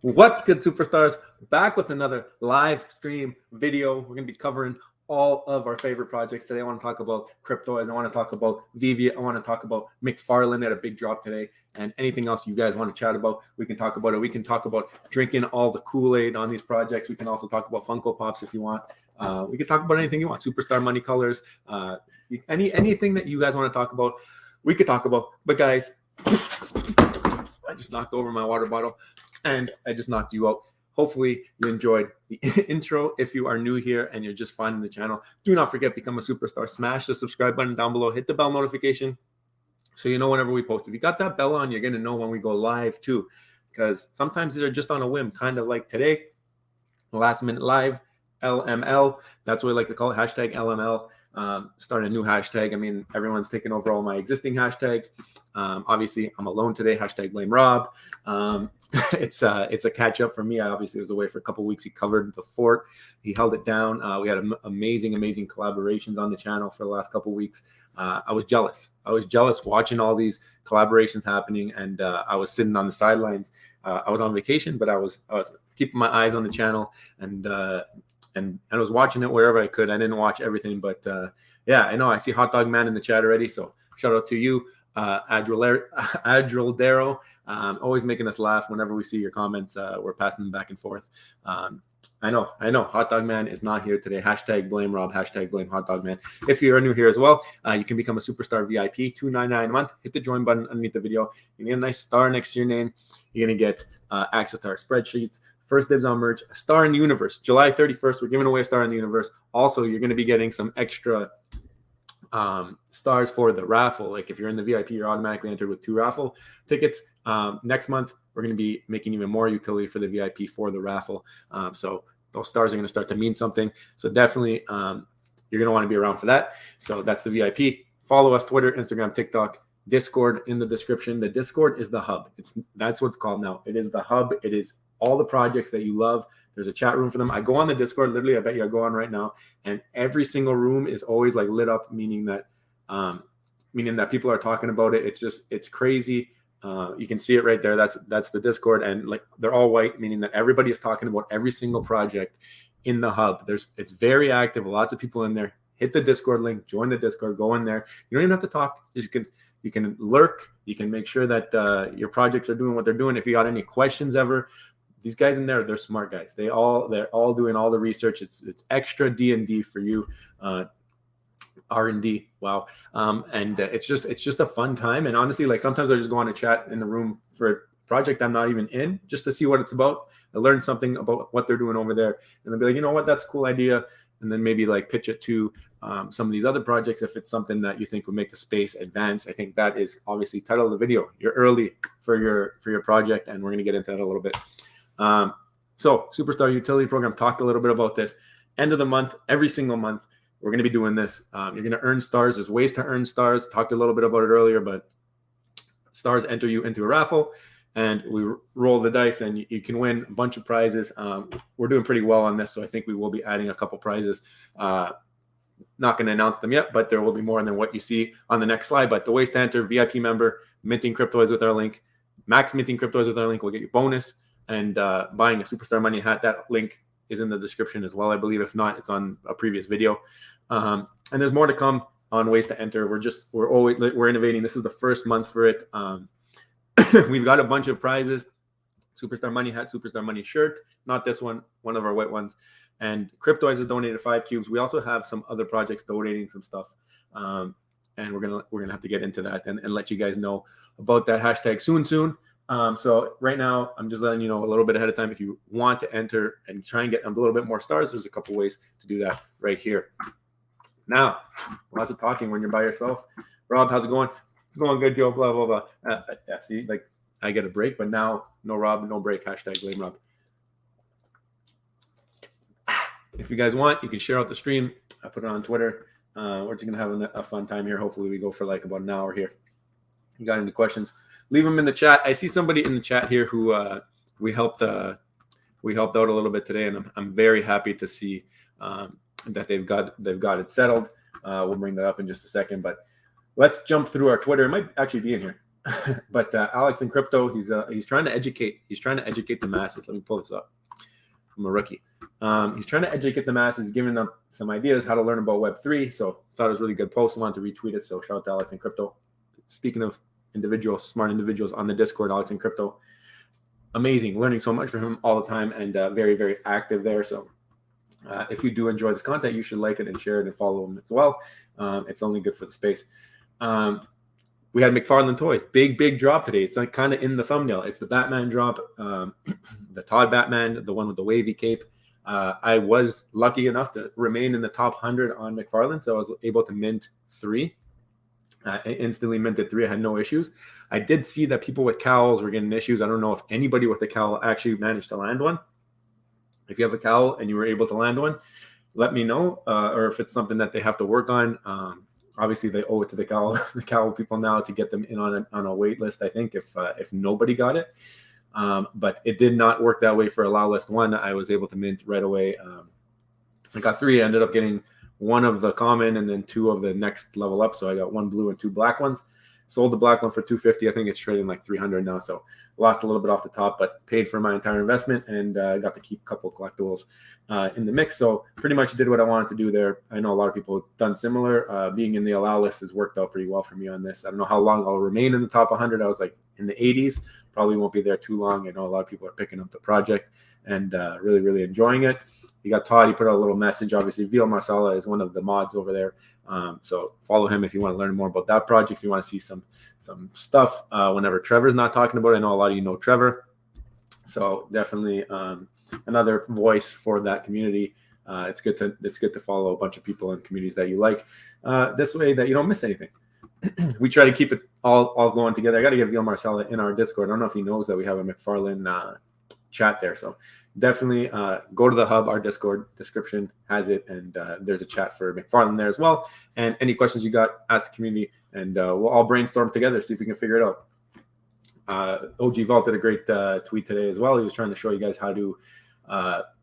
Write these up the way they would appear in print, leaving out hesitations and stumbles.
What's good, superstars? Back with another live stream video. We're going to be covering all of our favorite projects today. I want to talk about Cryptoys. I want to talk about Vivi. I want to talk about McFarlane. They had a big drop today. And anything else you guys want to chat about, we can talk about it. We can talk about drinking all the Kool-Aid on these projects. We can also talk about Funko Pops if you want. We can talk about anything you want. Superstar money colors. Anything that you guys want to talk about, we could talk about. But guys, I just knocked over my water bottle. And I just knocked you out. Hopefully you enjoyed the intro. If you are new here and you're just finding the channel, do not forget, become a superstar. Smash the subscribe button down below. Hit the bell notification so you know whenever we post. If you got that bell on, you're going to know when we go live too. Because sometimes these are just on a whim, kind of like today. Last minute live, LML. That's what I like to call it, hashtag LML. Start a new hashtag. I mean, everyone's taking over all my existing hashtags. Obviously, I'm alone today. Hashtag blame Rob. It's a catch up for me. I obviously was away for a couple of weeks. He covered the fort. He held it down. We had amazing collaborations on the channel for the last couple of weeks. I was jealous. Watching all these collaborations happening, and I was sitting on the sidelines. I was on vacation, but I was keeping my eyes on the channel, and I was watching it wherever I could. I didn't watch everything, but yeah, I know. I see Hot Dog Man in the chat already, so shout out to you, Adrildero. Always making us laugh whenever we see your comments. We're passing them back and forth. I know. Hot Dog Man is not here today. Hashtag blame Rob. Hashtag blame Hot Dog Man. If you're new here as well, you can become a superstar VIP, $2.99 a month. Hit the join button underneath the video. You get a nice star next to your name. You're gonna get access to our spreadsheets. First dibs on merch, a star in the universe. July 31st, we're giving away a star in the universe. Also, you're going to be getting some extra stars for the raffle. Like if you're in the VIP, you're automatically entered with 2 raffle tickets. Next month, we're going to be making even more utility for the VIP for the raffle. So those stars are going to start to mean something. So definitely, you're going to want to be around for that. So that's the VIP. Follow us, Twitter, Instagram, TikTok, Discord in the description. The Discord is the hub. That's what it's called now. It is the hub. It is all the projects that you love. There's a chat room for them. I go on the Discord, literally, I bet you I go on right now, and every single room is always like lit up, meaning that people are talking about it. It's crazy. You can see it right there. That's the Discord, and like they're all white, meaning that everybody is talking about every single project in the hub. It's very active. Lots of people in there. Hit the Discord link, join the Discord, go in there. You don't even have to talk. You can lurk. You can make sure that your projects are doing what they're doing. If you got any questions ever, these guys in there, they're smart guys. They're all doing all the research. It's extra D&D for you, R&D. Wow. And it's just a fun time. And honestly, like sometimes I just go on a chat in the room for a project I'm not even in, just to see what it's about. I learn something about what they're doing over there, and they'll be like, you know what, that's a cool idea. And then maybe like pitch it to some of these other projects if it's something that you think would make the space advance. I think that is obviously title of the video. You're early for your project, and we're going to get into that a little bit. So Superstar Utility Program, talked a little bit about this. End of the month, every single month, we're going to be doing this. You're going to earn stars. There's ways to earn stars. Talked a little bit about it earlier, but stars enter you into a raffle, and we roll the dice, and you can win a bunch of prizes. We're doing pretty well on this, so I think we will be adding a couple prizes. Not going to announce them yet, but there will be more than what you see on the next slide. But the ways to enter: VIP member, minting Cryptoys with our link, max minting Cryptoys with our link will get you bonus. And buying a Superstar Money hat, that link is in the description as well, I believe. If not, it's on a previous video. And there's more to come on ways to enter. We're innovating. This is the first month for it. We've got a bunch of prizes: Superstar Money hat, Superstar Money shirt, not this one of our white ones. And Cryptoys has donated 5 cubes. We also have some other projects donating some stuff. And we're gonna have to get into that and let you guys know about that hashtag soon. So right now, I'm just letting you know a little bit ahead of time. If you want to enter and try and get a little bit more stars, there's a couple ways to do that right here. Now, lots of talking when you're by yourself. Rob, how's it going? It's going good, yo, blah, blah, blah. Yeah, see, like I get a break, but now no Rob, no break, hashtag blame Rob. If you guys want, you can share out the stream. I put it on Twitter. We're just going to have a fun time here. Hopefully we go for like about an hour here. You got any questions? Leave them in the chat. I see somebody in the chat here who we helped out a little bit today, and I'm very happy to see that they've got it settled. We'll bring that up in just a second, but let's jump through our Twitter. It might actually be in here. But Alex in crypto, he's trying to educate. He's trying to educate the masses. Let me pull this up. I'm a rookie. He's trying to educate the masses, giving them some ideas how to learn about Web3. So thought it was a really good post. I wanted to retweet it. So shout out to Alex in crypto. Speaking of individuals, smart individuals on the Discord, Alex in crypto, amazing, learning so much from him all the time, and very, very active there. So if you do enjoy this content, you should like it and share it and follow him as well. It's only good for the space. We had McFarlane Toys, big drop today. It's like kind of in the thumbnail. It's the Batman drop, the Todd Batman, the one with the wavy cape. I was lucky enough to remain in the top 100 on McFarlane, so I was able to mint 3. I instantly minted 3. I had no issues. I did see that people with cowls were getting issues. I don't know if anybody with a cowl actually managed to land one. If you have a cowl and you were able to land one, let me know, or if it's something that they have to work on. Obviously, they owe it to the cowl people now to get them in on a wait list, I think, if nobody got it. But it did not work that way for allow list 1. I was able to mint right away. I got 3. I ended up getting 1 of the common and then 2 of the next level up. So I got 1 blue and 2 black ones. Sold the black one for $250. I think it's trading like $300 now. So lost a little bit off the top, but paid for my entire investment, and got to keep a couple of collectibles in the mix. So pretty much did what I wanted to do there. I know a lot of people have done similar. Being in the allow list has worked out pretty well for me on this. I don't know how long I'll remain in the top 100. I was like in the 80s. Probably won't be there too long. I know a lot of people are picking up the project and really, really enjoying it. You got Todd. He put out a little message. Obviously, Vio Marsala is one of the mods over there. So follow him if you want to learn more about that project. If you want to see some stuff whenever Trevor's not talking about it. I know a lot of you know Trevor. So definitely another voice for that community. It's good to follow a bunch of people in communities that you like. This way that you don't miss anything. We try to keep it all going together. I got to get Vio Marsala in our Discord. I don't know if he knows that we have a McFarlane chat there. So definitely go to the hub. Our Discord description has it, and there's a chat for McFarlane there as well. And any questions you got, ask the community, and we'll all brainstorm together, see if we can figure it out. OG Vault did a great tweet today as well. He was trying to show you guys how to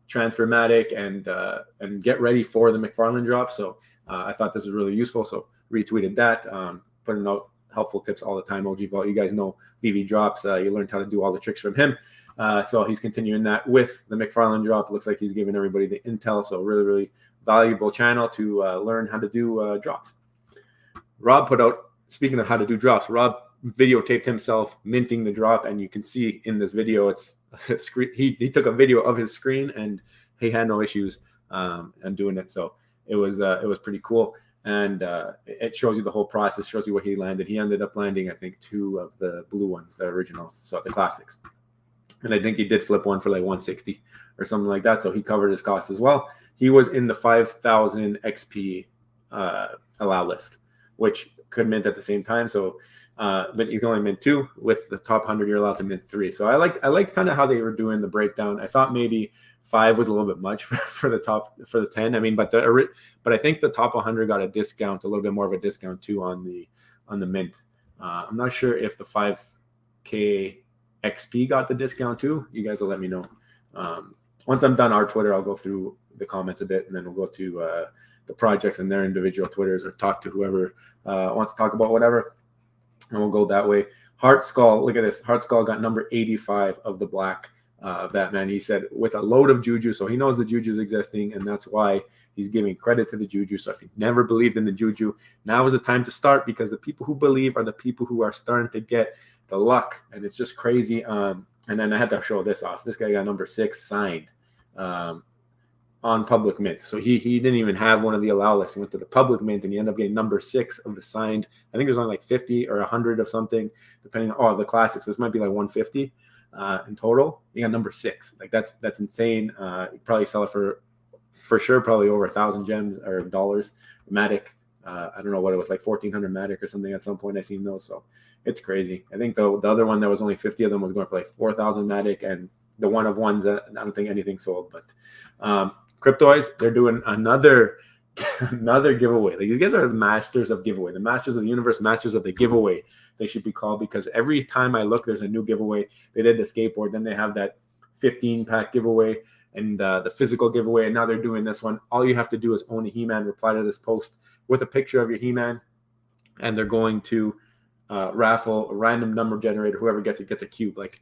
transfer Matic and get ready for the McFarlane drop. So I thought this was really useful. So retweeted that, putting out helpful tips all the time. OG Vault, you guys know VV drops. You learned how to do all the tricks from him. So he's continuing that with the McFarlane drop. It looks like he's giving everybody the intel. So really, really valuable channel to learn how to do drops. Rob put out, speaking of how to do drops, Rob videotaped himself minting the drop, and you can see in this video, it's he took a video of his screen, and he had no issues and doing it. So it was pretty cool. And it shows you the whole process, shows you what he landed. He ended up landing, I think, 2 of the blue ones, the originals, so the classics. And I think he did flip one for like 160 or something like that. So he covered his costs as well. He was in the 5,000 XP allow list, which could mint at the same time. So, but you can only mint 2. With the top 100, you're allowed to mint 3. So I liked kind of how they were doing the breakdown. I thought maybe 5 was a little bit much for the 10. I mean, but I think the top 100 got a discount, a little bit more of a discount too on the mint. I'm not sure if the 5K XP got the discount too. You guys will let me know. Once I'm done our Twitter, I'll go through the comments a bit, and then we'll go to the projects and their individual Twitters, or talk to whoever wants to talk about whatever, and we'll go that way. Heart Skull, look at this. Heart Skull got number 85 of the black Batman. He said with a load of juju, so he knows the juju is existing, and that's why he's giving credit to the juju. So if you never believed in the juju, now is the time to start, because the people who believe are the people who are starting to get the luck, and it's just crazy. And then I had to show this off. This guy got number 6 signed on public mint. So he didn't even have one of the allow lists. He went to the public mint, and he ended up getting number 6 of the signed. I think it was only like 50 or 100 of something, depending on the classics. This might be like 150 in total. He got number 6. Like that's insane. You probably sell it for sure, probably over 1,000 gems or dollars. Matic. I don't know what it was, like 1,400 Matic or something at some point. I seen those, so it's crazy. I think the other one that was only 50 of them was going for like 4,000 Matic, and the one of ones that I don't think anything sold. But Cryptoys, they're doing another giveaway. Like, these guys are the masters of giveaway, the masters of the universe, masters of the giveaway. They should be called, because every time I look, there's a new giveaway. They did the skateboard, then they have that 15-pack giveaway, and the physical giveaway, and now they're doing this one. All you have to do is own a He-Man, reply to this post with a picture of your He-Man, and they're going to raffle, a random number generator, whoever gets it gets a cube. Like,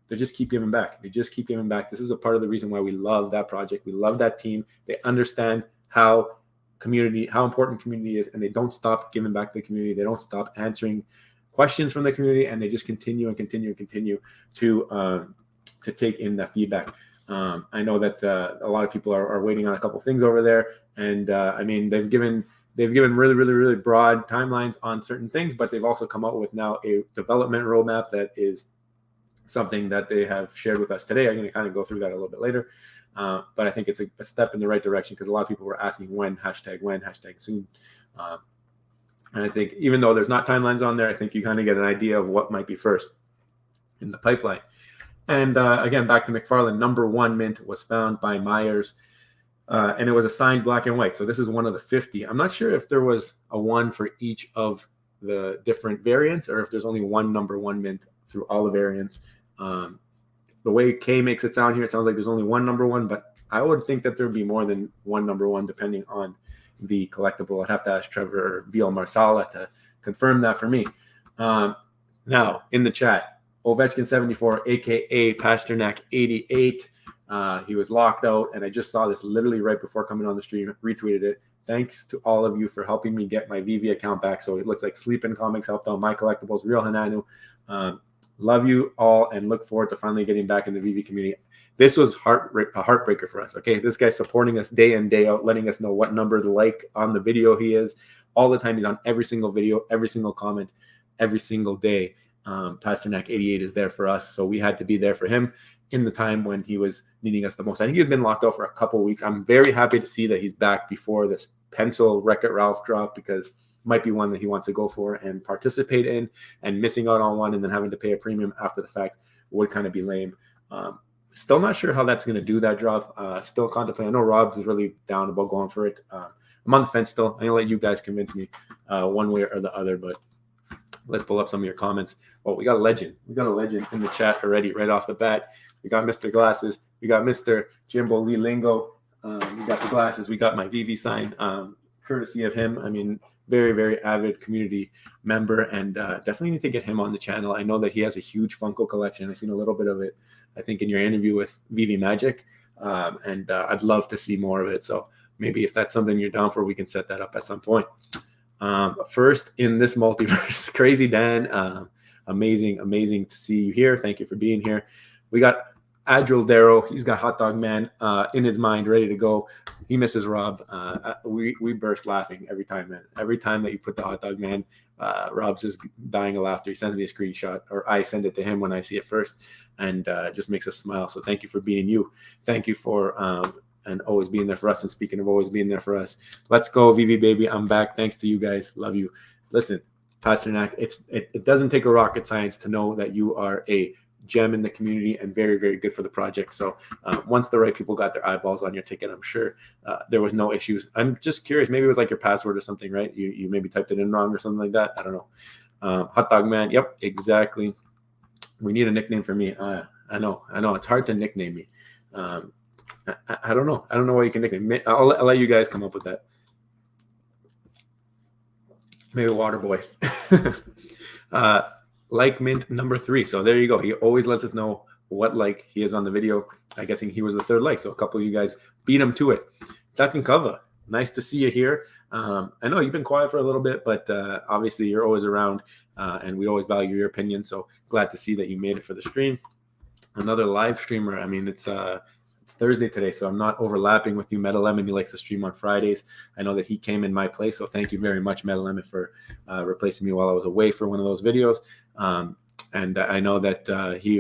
they just keep giving back. They just keep giving back. This is a part of the reason why we love that project. We love that team. They understand how important community is, and they don't stop giving back to the community. They don't stop answering questions from the community, and they just continue and continue and continue to take in that feedback. I know that a lot of people are waiting on a couple things over there, and I mean, they've given really, really, really broad timelines on certain things, but they've also come out with now a development roadmap that is something that they have shared with us today. I'm going to kind of go through that a little bit later, but I think it's a step in the right direction, because a lot of people were asking when soon. And I think even though there's not timelines on there, I think you kind of get an idea of what might be first in the pipeline. And again, back to McFarlane, number 1 mint was found by Myers, and it was a signed black and white. So this is one of the 50. I'm not sure if there was a 1 for each of the different variants, or if there's only one number 1 mint through all the variants. The way Kay makes it sound here, it sounds like there's only one number 1, but I would think that there would be more than one number 1 depending on the collectible. I'd have to ask Trevor or VL Marsala to confirm that for me. Now in the chat, Ovechkin 74, aka Pasternak 88. He was locked out, and I just saw this literally right before coming on the stream. Retweeted it. Thanks to all of you for helping me get my VV account back. So it looks like Sleepin' Comics helped out, My Collectibles, Real Hananu. Love you all, and look forward to finally getting back in the VV community. This was a heartbreaker for us. Okay, this guy's supporting us day in, day out, letting us know what number to like on the video he is. All the time, he's on every single video, every single comment, every single day. Pasternak 88 is there for us, so we had to be there for him in the time when he was needing us the most. I think he's been locked out for a couple of weeks. I'm very happy to see that he's back before this pencil Wreck-It Ralph drop, because it might be one that he wants to go for and participate in, and missing out on one and then having to pay a premium after the fact would kind of be lame. Still not sure how that's going to do that drop. Still contemplating. I know Rob's is really down about going for it. I'm on the fence still. I'm going to let you guys convince me one way or the other, but let's pull up some of your comments. Oh, we got a legend. We got a legend in the chat already, right off the bat. We got Mr. Glasses. We got Mr. Jimbo Lee Lingo. We got the glasses. We got my VV sign, courtesy of him. I mean, very, very avid community member, and definitely need to get him on the channel. I know that he has a huge Funko collection. I've seen a little bit of it, I think, in your interview with VV Magic, and I'd love to see more of it. So maybe if that's something you're down for, we can set that up at some point. First in this multiverse, Crazy Dan, amazing to see you here. Thank you for being here. We got Adril Darrow. He's got Hot Dog Man in his mind, ready to go. He misses Rob. We burst laughing every time, man. Every time that you put the Hot Dog Man, Rob's just dying of laughter. He sends me a screenshot, or I send it to him when I see it first, and just makes us smile. So thank you for being you. Thank you for and always being there for us. And speaking of always being there for us, let's go, VV baby. I'm back. Thanks to you guys. Love you. Listen, Pasternak, it doesn't take a rocket science to know that you are a gem in the community and very, very good for the project. So once the right people got their eyeballs on your ticket, I'm sure there was no issues. I'm just curious. Maybe it was like your password or something, right? You maybe typed it in wrong or something like that. I don't know. Hot Dog Man. Yep, exactly. We need a nickname for me. I know. It's hard to nickname me. I don't know. I don't know what you can nickname me. I'll let you guys come up with that. Maybe Water Boy. Like mint number 3. So there you go. He always lets us know what like he is on the video. I'm guessing he was the 3rd like. So a couple of you guys beat him to it. Takin Kava, nice to see you here. I know you've been quiet for a little bit, but obviously you're always around, and we always value your opinion. So glad to see that you made it for the stream. Another live streamer. I mean, it's Thursday today, so I'm not overlapping with you. Meta Lemon, he likes to stream on Fridays. I know that he came in my place, so thank you very much, Meta Lemon, for replacing me while I was away for one of those videos. And I know that he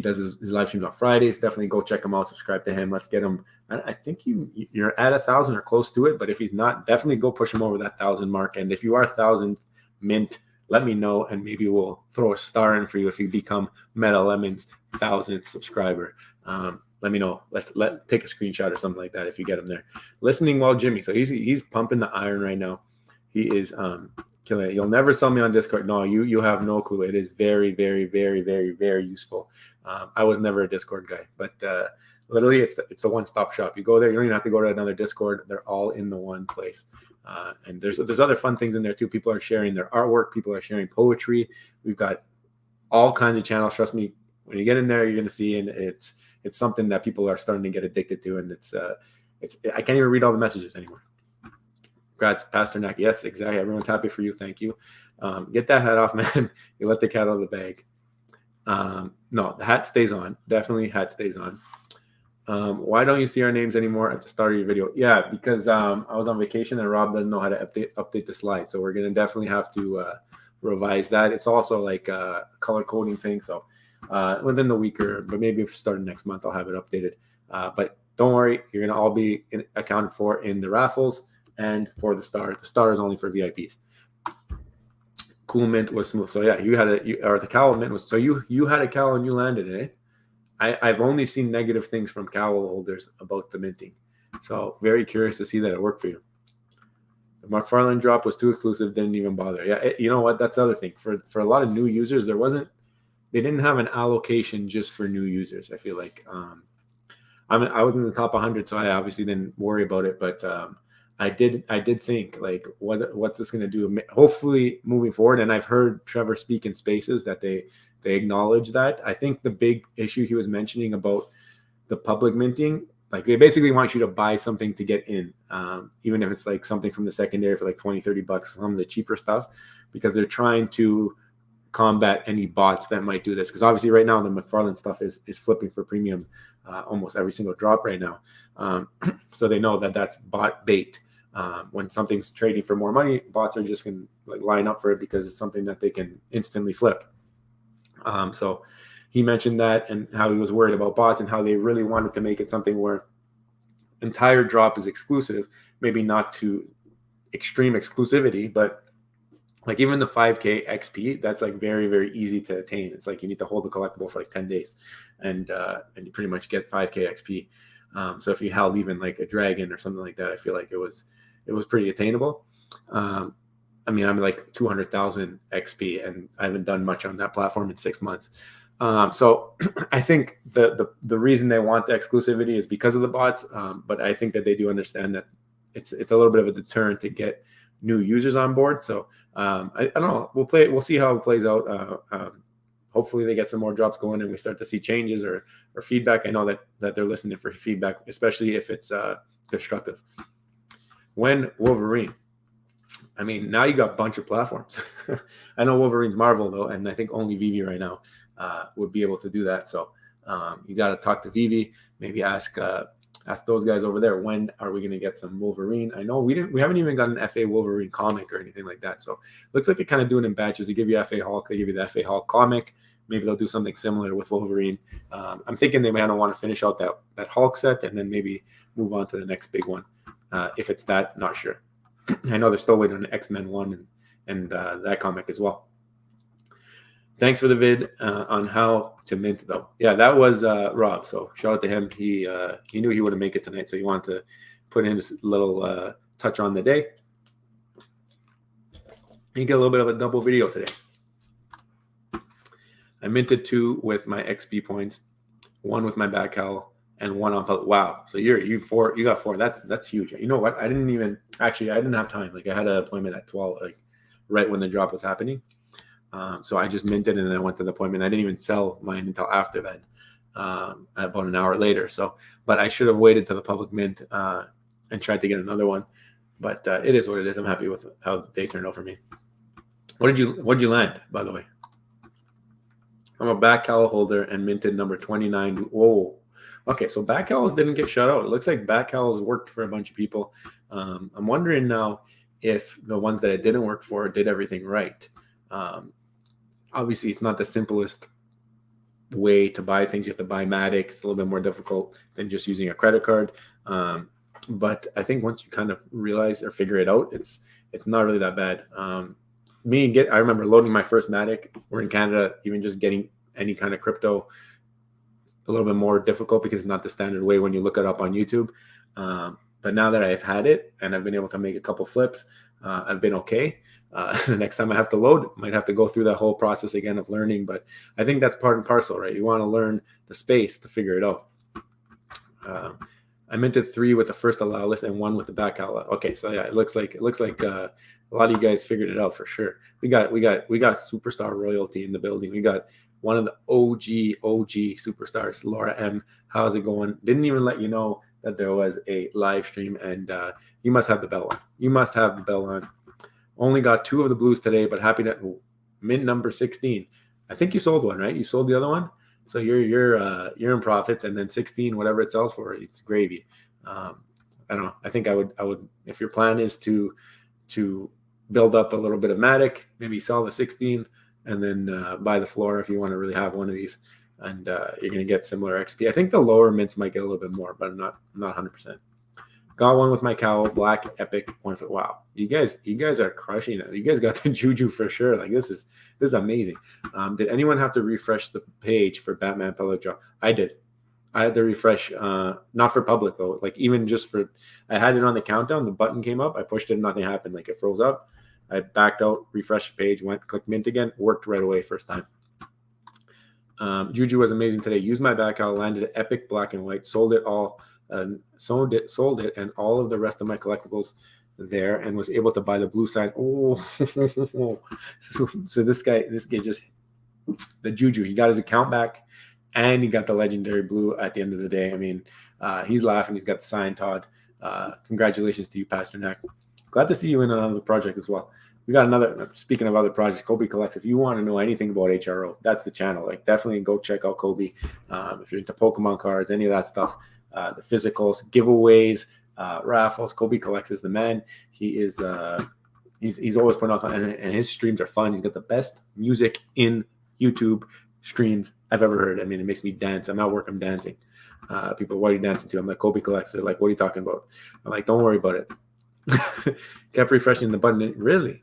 does his live streams on Fridays. Definitely go check him out. Subscribe to him. Let's get him. I think you're at 1,000 or close to it, but if he's not, definitely go push him over that 1,000 mark. And if you are 1,000 mint, let me know, and maybe we'll throw a star in for you if you become Meta Lemon's 1,000th subscriber. Let me know. Let's take a screenshot or something like that if you get him there. Listening while Jimmy. So he's pumping the iron right now. He is killing it. You'll never sell me on Discord. No, you have no clue. It is very, very, very, very, very useful. I was never a Discord guy, but literally it's a one-stop shop. You go there, you don't even have to go to another Discord. They're all in the one place. And there's other fun things in there too. People are sharing their artwork. People are sharing poetry. We've got all kinds of channels. Trust me, when you get in there, you're going to see, and it's something that people are starting to get addicted to. And it's I can't even read all the messages anymore. Congrats, Pastor Nack. Yes, exactly. Everyone's happy for you. Thank you. Get that hat off, man. You let the cat out of the bag. No, the hat stays on. Definitely hat stays on. Why don't you see our names anymore at the start of your video? Yeah, because I was on vacation and Rob doesn't know how to update the slide. So we're going to definitely have to revise that. It's also like a color coding thing. So within the week, but maybe if starting next month, I'll have it updated. But don't worry, you're going to all be accounted for in the raffles and for the star. The star is only for VIPs. Cool mint was smooth. So yeah, the cowl mint was, so you had a cowl and you landed it, eh? I've only seen negative things from cowl holders about the minting. So very curious to see that it worked for you. The McFarlane drop was too exclusive, didn't even bother. Yeah, you know what? That's the other thing. For a lot of new users, they didn't have an allocation just for new users. I feel like I was in the top 100, so I obviously didn't worry about it. But I did think, like, what's this going to do? Hopefully moving forward, and I've heard Trevor speak in spaces that they acknowledge that. I think the big issue he was mentioning about the public minting, like they basically want you to buy something to get in, even if it's like something from the secondary for like $20-$30, some of the cheaper stuff, because they're trying to combat any bots that might do this. Because obviously right now the McFarlane stuff is flipping for premium almost every single drop right now. So they know that that's bot bait. When something's trading for more money, bots are just going to like line up for it because it's something that they can instantly flip. So he mentioned that and how he was worried about bots and how they really wanted to make it something where entire drop is exclusive, maybe not to extreme exclusivity, but like even the 5K XP, that's like very, very easy to attain. It's like you need to hold the collectible for like 10 days and you pretty much get 5K XP. So if you held even like a dragon or something like that, I feel like it was pretty attainable. I mean, I'm like 200,000 XP and I haven't done much on that platform in 6 months. So I think the reason they want the exclusivity is because of the bots. But I think that they do understand that it's a little bit of a deterrent to get new users on board. So I don't know. We'll see how it plays out. Hopefully they get some more drops going and we start to see changes or feedback. I know that they're listening for feedback, especially if it's constructive. When Wolverine, I mean, now you got a bunch of platforms. I know Wolverine's Marvel though, and I think only Vivi right now would be able to do that. So you got to talk to Vivi, maybe ask those guys over there, when are we going to get some Wolverine? I know we haven't even got an FA Wolverine comic or anything like that. So looks like they're kind of doing it in batches. They give you FA Hulk, they give you the FA Hulk comic. Maybe they'll do something similar with Wolverine. I'm thinking they might want to finish out that Hulk set and then maybe move on to the next big one. If it's that, not sure. I know they're still waiting on X-Men 1 and that comic as well. Thanks for the vid on how to mint, though. Yeah, that was Rob. So shout out to him. He knew he wouldn't make it tonight, so he wanted to put in this little touch on the day. You get a little bit of a double video today. I minted 2 with my XP points, 1 with my back cowl, and 1 on. Wow. So you got 4. That's huge. You know what? I didn't have time. Like I had an appointment at 12, like right when the drop was happening. So I just minted and then I went to the appointment. I didn't even sell mine until after then, about an hour later. So, but I should have waited to the public mint and tried to get another one. But it is what it is. I'm happy with how they turned out for me. What'd you land, by the way? I'm a back cowl holder and minted number 29. Whoa. Okay, so back cowls didn't get shut out. It looks like back cowls worked for a bunch of people. I'm wondering now if the ones that it didn't work for did everything right. Obviously, it's not the simplest way to buy things. You have to buy Matic. It's a little bit more difficult than just using a credit card. But I think once you kind of realize or figure it out, it's not really that bad. I remember loading my first Matic. We're in Canada, even just getting any kind of crypto, a little bit more difficult because it's not the standard way when you look it up on YouTube. But now that I've had it and I've been able to make a couple flips, I've been okay. The next time I have to load, might have to go through that whole process again of learning. But I think that's part and parcel, right? You want to learn the space to figure it out. I minted 3 with the first allow list and 1 with the back allow. Okay, so yeah, it looks like a lot of you guys figured it out for sure. We got superstar royalty in the building. We got one of the OG superstars, Laura M. How's it going? Didn't even let you know that there was a live stream, and you must have the bell on. You must have the bell on. Only got 2 of the blues today, but happy to mint number 16. I think you sold one, right? You sold the other one, so you're in profits, and then 16, whatever it sells for, it's gravy. I don't know. I think I would if your plan is to build up a little bit of Matic, maybe sell the 16 and then buy the floor if you want to really have one of these, and you're going to get similar XP. I think the lower mints might get a little bit more, but I'm not 100%. Got one with my cowl, black epic 1 foot. Wow, you guys are crushing it. You guys got the juju for sure. Like this is amazing. Did anyone have to refresh the page for Batman public draw? I did. I had to refresh, not for public though. Like even just for, I had it on the countdown. The button came up. I pushed it. Nothing happened. Like it froze up. I backed out, refreshed the page, went, click mint again. Worked right away first time. Juju was amazing today. Used my back out, landed epic black and white, sold it all. Sold it, and all of the rest of my collectibles there, and was able to buy the blue side. Oh, so this guy just, the juju. He got his account back, and he got the legendary blue at the end of the day. I mean, he's laughing. He's got the sign, Todd. Congratulations to you, Pastor Nack. Glad to see you in another project as well. We got another. Speaking of other projects, Kobe Collects. If you want to know anything about HRO, that's the channel. Like definitely go check out Kobe. If you're into Pokemon cards, any of that stuff. The physicals, giveaways, raffles. Kobe Collects is the man. He is he's always putting out, and his streams are fun. He's got the best music in YouTube streams I've ever heard. I mean, it makes me dance. I'm at work, I'm dancing. People, what are you dancing to? I'm like, Kobe Collects. They're like, what are you talking about? I'm like, don't worry about it. Kept refreshing the button. Really?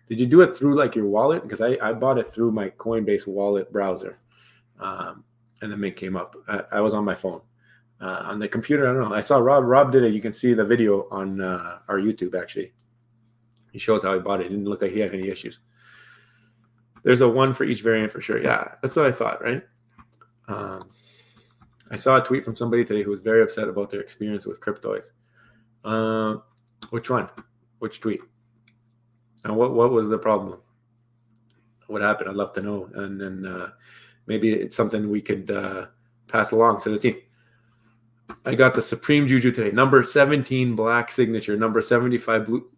Did you do it through like your wallet? Because I bought it through my Coinbase wallet browser, and the mint came up. I was on my phone. On the computer, I don't know. I saw Rob did it. You can see the video on our YouTube, actually. He shows how he bought it. It didn't look like he had any issues. There's a 1 for each variant for sure. Yeah, that's what I thought, right? I saw a tweet from somebody today who was very upset about their experience with Cryptoys. Which one? Which tweet? And what was the problem? What happened? I'd love to know. And then maybe it's something we could pass along to the team. I got the Supreme Juju today. Number 17 black signature. Number 75 blue.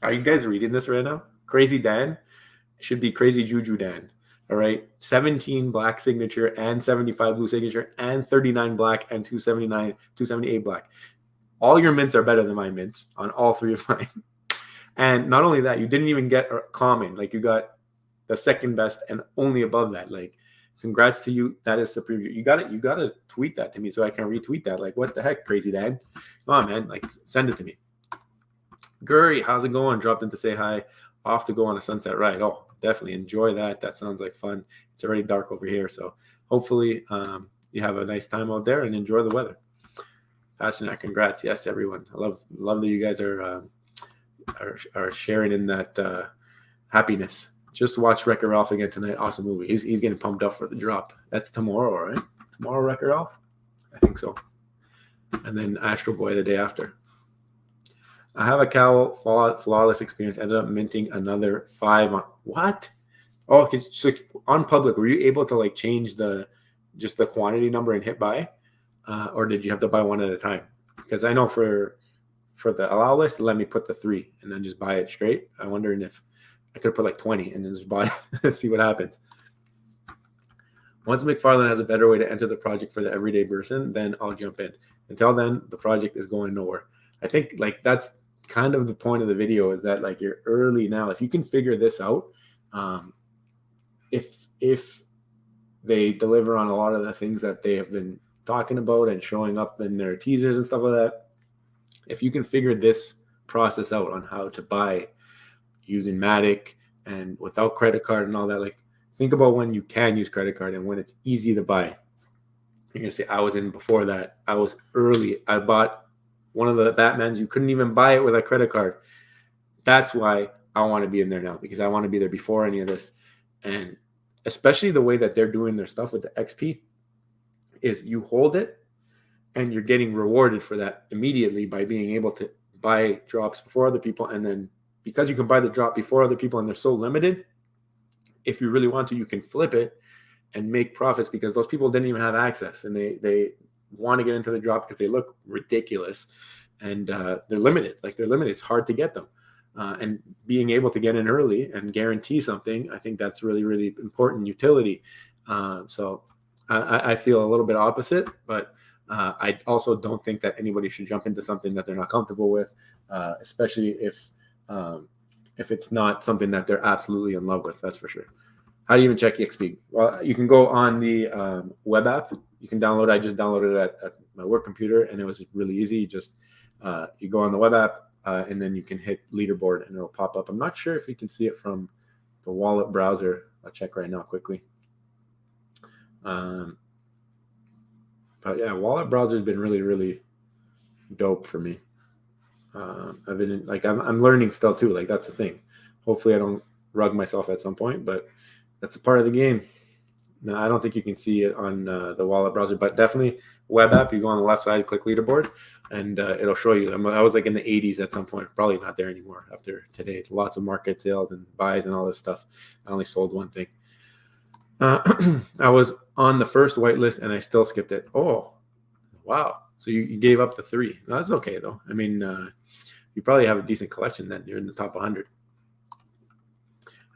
Are you guys reading this right now? Crazy Dan? It should be Crazy Juju Dan. All right. 17 black signature and 75 blue signature and 39 black and 278 black. All your mints are better than my mints on all 3 of mine. And not only that, you didn't even get a common. Like you got the second best and only above that. Like, congrats to you. That is Supreme. You got it. You got to tweet that to me so I can retweet that. Like, what the heck, Crazy Dad? Come on, man. Like, send it to me. Guri, how's it going? Dropped in to say hi. Off to go on a sunset ride. Oh, definitely enjoy that. That sounds like fun. It's already dark over here, so hopefully you have a nice time out there and enjoy the weather. Pastor Nat, congrats. Yes, everyone. I love that you guys are sharing in that happiness. Just watch Wreck-It Ralph again tonight. Awesome movie. He's getting pumped up for the drop. That's tomorrow, right? Tomorrow, Wreck-It Ralph? I think so. And then Astro Boy the day after. I have a cowl flawless experience. Ended up minting another 5 on what? Oh, okay. So on public, were you able to like change just the quantity number and hit buy, or did you have to buy one at a time? Because I know for the allow list, let me put the 3 and then just buy it straight. I'm wondering if I could put like 20 and then just buy it, see what happens. Once McFarlane has a better way to enter the project for the everyday person, then I'll jump in. Until then, the project is going nowhere. I think like that's kind of the point of the video, is that like you're early now. If you can figure this out, if they deliver on a lot of the things that they have been talking about and showing up in their teasers and stuff like that, if you can figure this process out on how to buy using Matic and without credit card and all that, like think about when you can use credit card and when it's easy to buy. You're gonna say, I was in before that. I was early. I bought one of the Batmans. You couldn't even buy it with a credit card. That's why I want to be in there now, because I want to be there before any of this. And especially the way that they're doing their stuff with the XP, is you hold it and you're getting rewarded for that immediately by being able to buy drops before other people. And then because you can buy the drop before other people and they're so limited, if you really want to, you can flip it and make profits, because those people didn't even have access and they want to get into the drop because they look ridiculous, and they're limited. Like, they're limited. It's hard to get them. And being able to get in early and guarantee something, I think that's really, really important utility. So I feel a little bit opposite, but I also don't think that anybody should jump into something that they're not comfortable with, especially if it's not something that they're absolutely in love with. That's for sure. How do you even check EXP? Well, you can go on the web app. You can download. I just downloaded it at my work computer, and it was really easy. You just you go on the web app, and then you can hit leaderboard, and it'll pop up. I'm not sure if you can see it from the wallet browser. I'll check right now quickly. But yeah, wallet browser has been really, really dope for me. I've been I'm learning still too. Like, that's the thing. Hopefully I don't rug myself at some point, but that's a part of the game. No, I don't think you can see it on the wallet browser, but definitely web app. You go on the left side, click leaderboard, and it'll show you. I was like in the 80s at some point. Probably not there anymore after today. Lots of market sales and buys and all this stuff. I only sold one thing. I was on the first whitelist and I still skipped it. Oh, wow. So you gave up the 3. No, that's okay though. I mean, you probably have a decent collection then. You're in the top 100.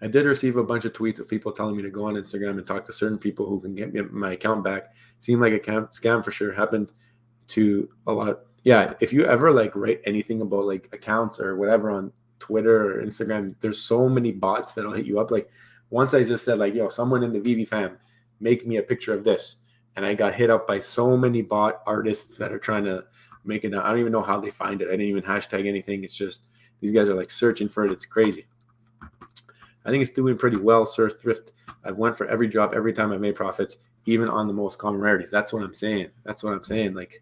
I did receive a bunch of tweets of people telling me to go on Instagram and talk to certain people who can get me my account back. Seemed like a scam for sure. Happened to a lot. Yeah, if you ever like write anything about like accounts or whatever on Twitter or Instagram, there's so many bots that'll hit you up. Like, once I just said like, yo, someone in the VV fam, make me a picture of this. And I got hit up by so many bot artists that are trying to make it. I don't even know how they find it. I didn't even hashtag anything. It's just, these guys are like searching for it. It's crazy. I think it's doing pretty well, Sir Thrift. I've went for every drop every time I've made profits, even on the most common rarities. That's what I'm saying. Like,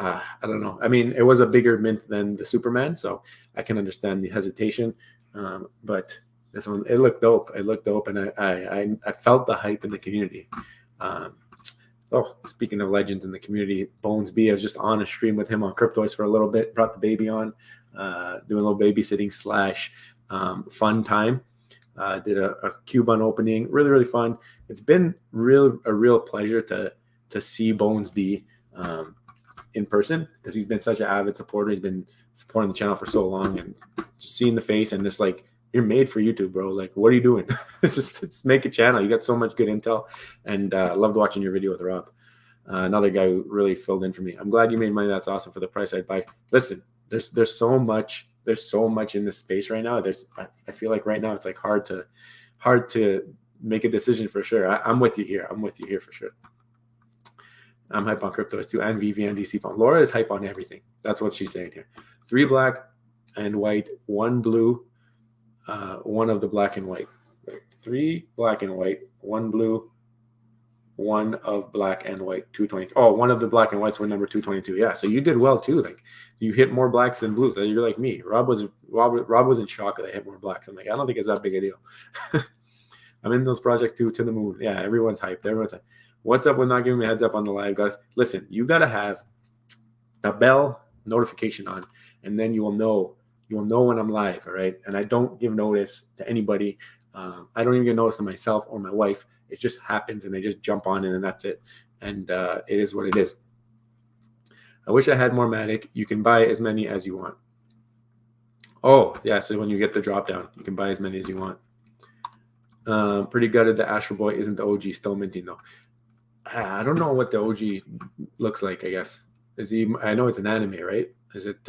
I don't know. I mean, it was a bigger mint than the Superman, so I can understand the hesitation. But this one, it looked dope. And I felt the hype in the community. Speaking of legends in the community, Bones B, I was just on a stream with him on Cryptoys for a little bit. Brought the baby on, doing a little babysitting / fun time. Did a Q-Bun opening, really, really fun. It's been a real pleasure to see Bones B in person, because he's been such an avid supporter. He's been supporting the channel for so long, and just seeing the face and just like, you're made for YouTube, bro. Like, what are you doing? Just make a channel. You got so much good intel, and loved watching your video with Rob. Another guy who really filled in for me. I'm glad you made money. That's awesome. For the price I'd buy. Listen, there's so much in this space right now. I feel like right now it's like hard to make a decision for sure. I'm with you here. For sure. I'm hype on Cryptoys too, and VV and DC Pump. Laura is hype on everything. That's what she's saying here. 3 black and white, 1 blue, 1 of the black and white. 3 black and white, 1 blue, 1 of black and white, 222. Oh, 1 of the black and whites were number 222. Yeah, so you did well too. Like, you hit more blacks than blues. You're like me. Rob was in shock that I hit more blacks. I'm like, I don't think it's that big a deal. I'm in those projects too, to the moon. Yeah, everyone's hyped. What's up with not giving me a heads up on the live, guys? Listen, you gotta have the bell notification on, and then you will know when I'm live. All right, and I don't give notice to anybody. I don't even give notice to myself or my wife. It just happens, and they just jump on, and then that's it. And it is what it is. I wish I had more Matic. You can buy as many as you want. Oh, yeah. So when you get the drop down, you can buy as many as you want. Pretty gutted the Astro Boy isn't the OG, still minting though. I don't know what the OG looks like, I guess. I know it's an anime, right? Does it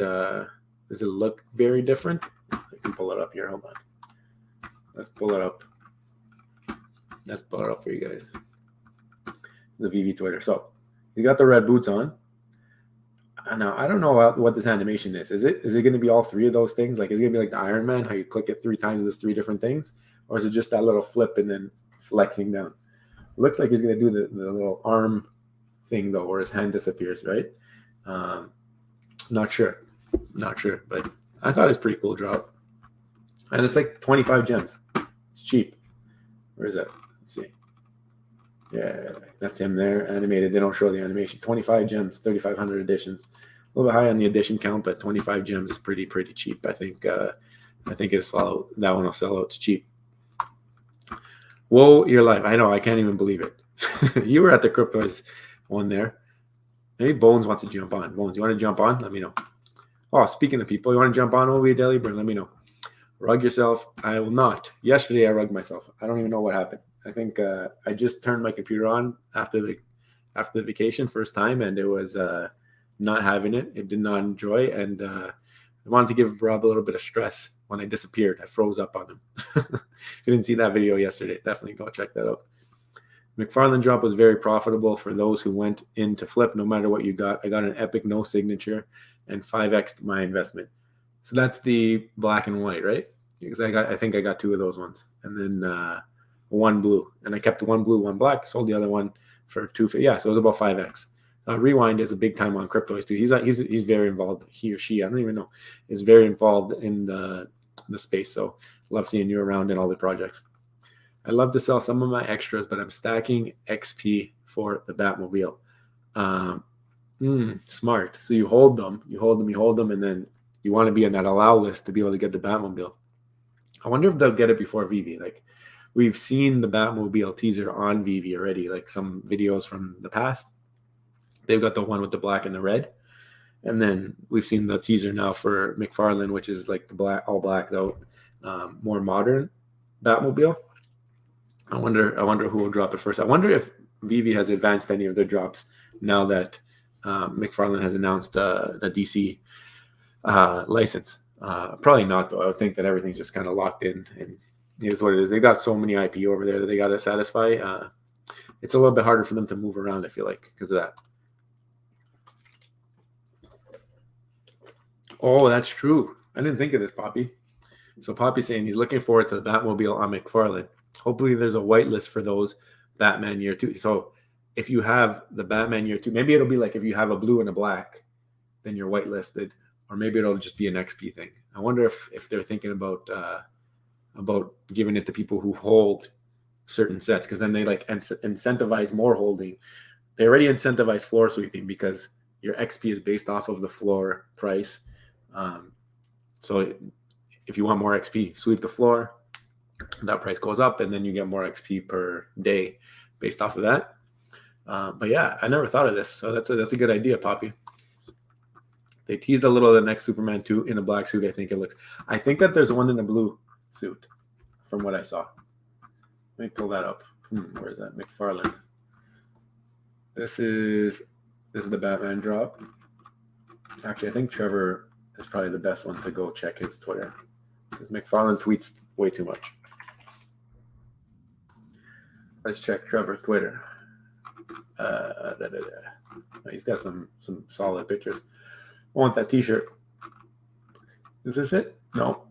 look very different? I can pull it up here. Hold on. Let's pull it up. For you guys. The VV Twitter. So he's got the red boots on. Now, I don't know what this animation is. Is it going to be all 3 of those things? Like, is it going to be like the Iron Man, how you click it 3 times, there's 3 different things? Or is it just that little flip and then flexing down? It looks like he's going to do the little arm thing, though, where his hand disappears, right? Not sure. But I thought it was pretty cool drop. And it's like 25 gems. It's cheap. Where is that? Let's see. Yeah, that's him there, animated. They don't show the animation. 25 gems, 3,500 editions. A little bit high on the edition count, but 25 gems is pretty cheap. I think it's all that one will sell out. It's cheap. Whoa, your life. I know. I can't even believe it. You were at the Cryptoys one there. Maybe Bones wants to jump on. Bones, you want to jump on? Let me know. Oh, speaking of people, you want to jump on over a Daily Burn? Let me know. Rug yourself. I will not. Yesterday, I rugged myself. I don't even know what happened. I think I just turned my computer on after the vacation first time, and it was not having it. It did not enjoy, and I wanted to give Rob a little bit of stress when I disappeared. I froze up on him. If you didn't see that video yesterday, definitely go check that out. McFarlane drop was very profitable for those who went in to flip no matter what you got. I got an epic no signature and 5x my investment. So that's the black and white, right? Because I think I got 2 of those ones. And then one blue. And I kept the one blue, one black, sold the other one for 2. Yeah, so it was about 5x. Rewind is a big time on Cryptoys too. He's very involved. He or she, I don't even know, is very involved in the space. So love seeing you around in all the projects. I love to sell some of my extras, but I'm stacking XP for the Batmobile. Smart. So you hold them, and then you want to be on that allow list to be able to get the Batmobile. I wonder if they'll get it before Vivi. Like, we've seen the Batmobile teaser on Vivi already, like some videos from the past. They've got the one with the black and the red. And then we've seen the teaser now for McFarlane, which is like the black, all blacked out, more modern Batmobile. I wonder who will drop it first. I wonder if Vivi has advanced any of their drops now that McFarlane has announced the DC license. Probably not, though. I would think that everything's just kind of locked in, and it is what it is. They got so many IP over there that they got to satisfy. It's a little bit harder for them to move around, I feel like, because of that. Oh, that's true. I didn't think of this, Poppy. So Poppy's saying he's looking forward to the Batmobile on McFarlane. Hopefully there's a whitelist for those Batman Year 2. So if you have the Batman Year 2, maybe it'll be like if you have a blue and a black, then you're whitelisted, or maybe it'll just be an XP thing. I wonder if they're thinking about giving it to people who hold certain sets, because then they like incentivize more holding. They already incentivize floor sweeping because your XP is based off of the floor price. So if you want more XP, sweep the floor. That price goes up, and then you get more XP per day based off of that. But yeah, I never thought of this, so that's a good idea, Poppy. They teased a little of the next Superman 2 in a black suit. I think that there's one in a blue suit, from what I saw. Let me pull that up. Where is that? McFarlane. This is the Batman drop. Actually, I think Trevor is probably the best one to go check his Twitter, because McFarlane tweets way too much. Let's check Trevor's Twitter. He's got some solid pictures. I want that T-shirt. Is this it? No.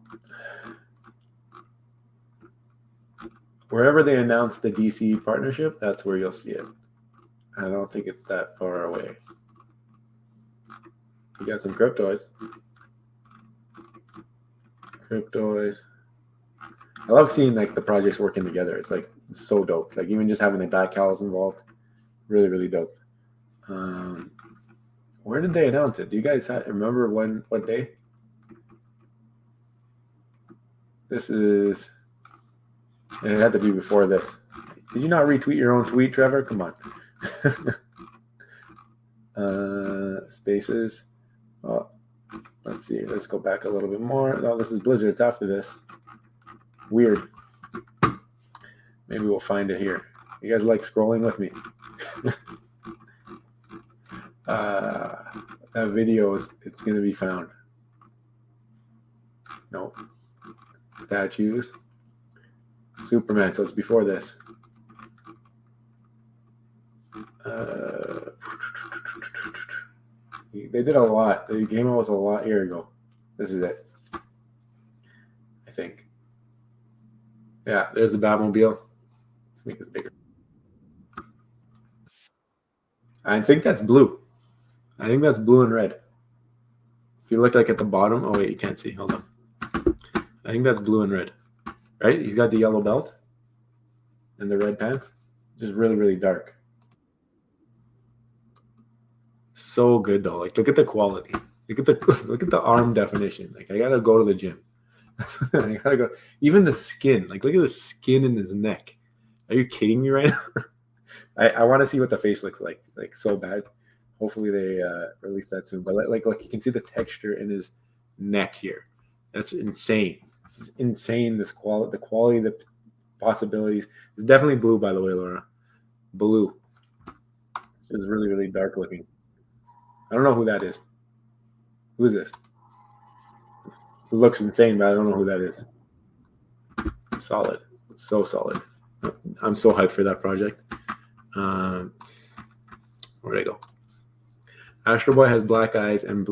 Wherever they announce the DC partnership, that's where you'll see it. I don't think it's that far away. You got some Cryptoys. I love seeing like the projects working together. It's like so dope. Like even just having the back cows involved, really, really dope. Where did they announce it? Do you guys remember what day? This is. It had to be before this. Did you not retweet your own tweet, Trevor? Come on. Spaces. Oh, let's see. Let's go back a little bit more. No, this is Blizzard. It's after this. Weird. Maybe we'll find it here. You guys like scrolling with me? That video it's going to be found. Nope. Statues. Superman, so it's before this. They did a lot. They came out with a lot. Here we go. This is it. I think. Yeah, there's the Batmobile. Let's make this bigger. I think that's blue. I think that's blue and red. If you look like at the bottom, oh wait, you can't see. Hold on. I think that's blue and red. Right? He's got the yellow belt. and the red pants. Just really, really dark. So good though. Like look at the quality. Look at the look at the arm definition. Like I gotta go to the gym. I gotta go. Even the skin. Like look at the skin in his neck. Are you kidding me right now? I want to see what the face looks like so bad. Hopefully they release that soon. But like you can see the texture in his neck here. That's insane. It's insane. This quality, the quality, the possibilities. It's definitely blue, by the way, Laura. Blue. It's really, really dark looking. I don't know who that is. Who is this? It looks insane, but I don't know who that is. Solid. So solid. I'm so hyped for that project. Where'd I go? Astro Boy has black eyes and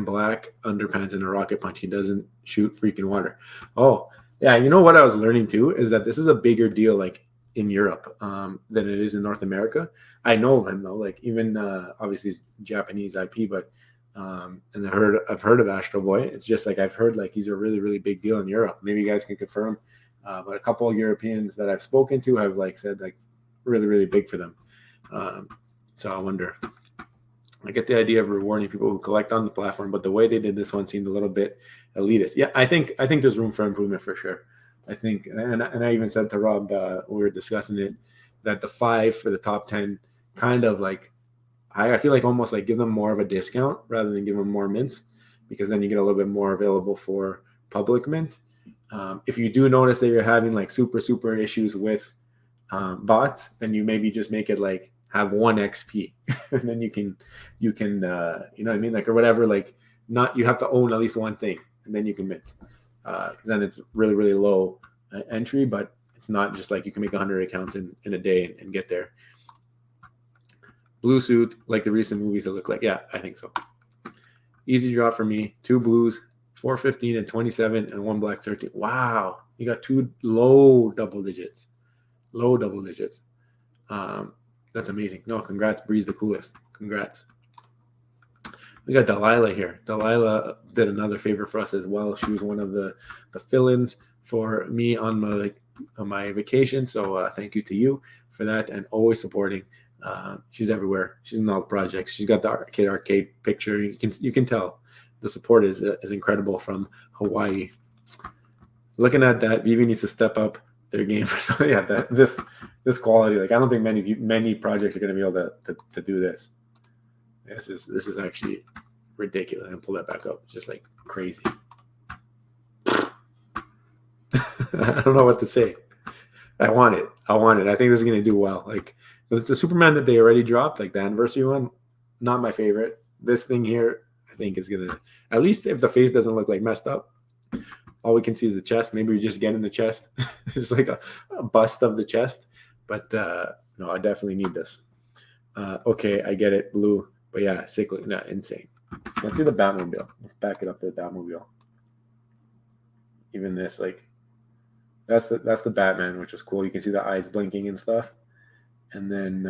black underpants and a rocket punch. He doesn't shoot freaking water. Oh, yeah. You know what I was learning too is that this is a bigger deal like in Europe than it is in North America. I know him though. Like even obviously it's Japanese IP, but and I've heard of Astro Boy. It's just like I've heard like he's a really, really big deal in Europe. Maybe you guys can confirm. But a couple of Europeans that I've spoken to have like said like really, really big for them. So I wonder. I get the idea of rewarding people who collect on the platform, but the way they did this one seemed a little bit elitist. Yeah, I think there's room for improvement for sure. I think, and I even said to Rob when we were discussing it, that the 5 for the top 10 kind of like I feel like almost like give them more of a discount rather than give them more mints, because then you get a little bit more available for public mint. If you do notice that you're having like super issues with bots, then you maybe just make it like have 1 XP and then you can you know what I mean, like, or whatever, like not you have to own at least one thing and then you can mint, because then it's really, really low entry, but it's not just like you can make 100 accounts in a day and get there. Blue suit like the recent movies that look like, yeah, I think so. Easy drop for me. 2 blues, 415 and 27 and 1 black 13. Wow, you got 2 low double digits. That's amazing. No, congrats, Breeze, the coolest. Congrats. We got Delilah here. Delilah did another favor for us as well. She was one of the fill-ins for me on my vacation. So thank you to you for that, and always supporting. She's everywhere. She's in all the projects. She's got the arcade picture. You can tell the support is incredible from Hawaii. Looking at that, Vivi needs to step up their game for something. Yeah, that this quality. Like I don't think many projects are going to be able to do this. This is actually ridiculous. And pull that back up. It's just like crazy. I don't know what to say. I want it. I think this is going to do well. Like it's the Superman that they already dropped, like the anniversary one. Not my favorite. This thing here, I think is going to, at least if the face doesn't look like messed up. All we can see is the chest. Maybe we just get in the chest. It's like a bust of the chest. But no, I definitely need this. Okay, I get it. Blue. But yeah, sickly. No, insane. Let's see the Batmobile. Let's back it up to the Batmobile. Even this, like, that's the Batman, which is cool. You can see the eyes blinking and stuff. And then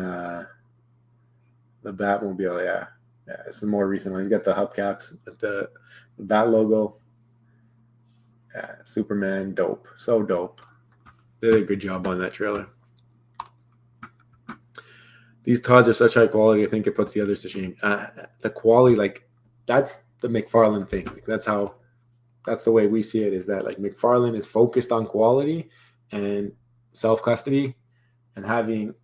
the Batmobile, yeah. Yeah, it's the more recent one. He's got the hubcaps, the Bat logo. Yeah, Superman, dope. So dope. Did a good job on that trailer. These Todds are such high quality. I think it puts the others to shame. The quality, like, that's the McFarlane thing. Like, that's the way we see it, is that, like, McFarlane is focused on quality and self-custody and having,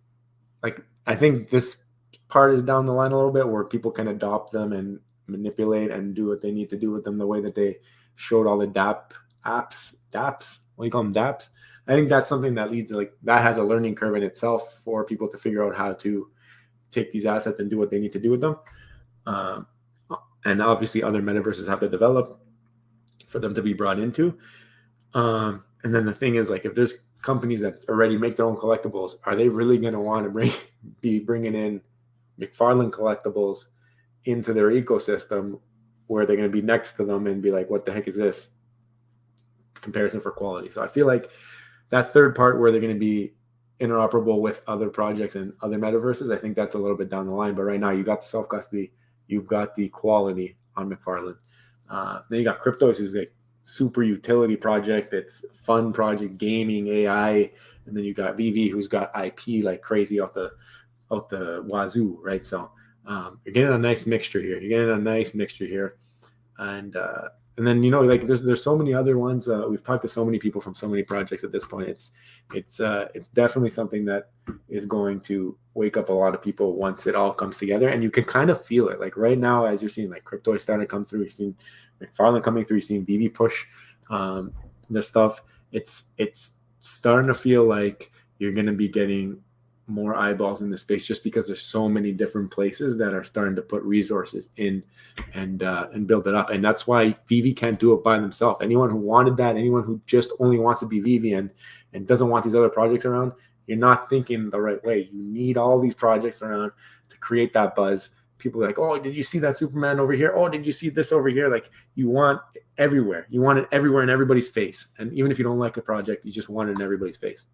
like, I think this part is down the line a little bit where people can adopt them and manipulate and do what they need to do with them the way that they showed all the DApps. What do you call them? DApps. I think that's something that leads, like, that has a learning curve in itself for people to figure out how to take these assets and do what they need to do with them. And obviously other metaverses have to develop for them to be brought into. And then the thing is, like, if there's companies that already make their own collectibles, are they really going to want to be bringing in McFarlane collectibles into their ecosystem where they're going to be next to them and be like, what the heck is this? Comparison for quality. So I feel like that third part where they're going to be interoperable with other projects and other metaverses, I think that's a little bit down the line. But right now you got the self-custody, you've got the quality on McFarlane. Then you got Cryptoys, who's super utility project. It's a fun project, gaming, AI, and then you got VV who's got IP like crazy out the wazoo, right? So you're getting a nice mixture here. And then like there's so many other ones. We've talked to so many people from so many projects at this point. It's definitely something that is going to wake up a lot of people once it all comes together, and you can kind of feel it. Like right now, as you're seeing like Cryptoys starting to come through, you've seen McFarlane coming through, you've seen VV push their stuff. It's starting to feel like you're going to be getting more eyeballs in the space just because there's so many different places that are starting to put resources in and build it up. And that's why VV can't do it by themselves. Anyone who wanted that, anyone who just only wants to be VV and doesn't want these other projects around, you're not thinking the right way. You need all these projects around to create that buzz. People are like, oh, did you see that Superman over here? Oh, did you see this over here? Like you want everywhere. You want it everywhere in everybody's face. And even if you don't like a project, you just want it in everybody's face.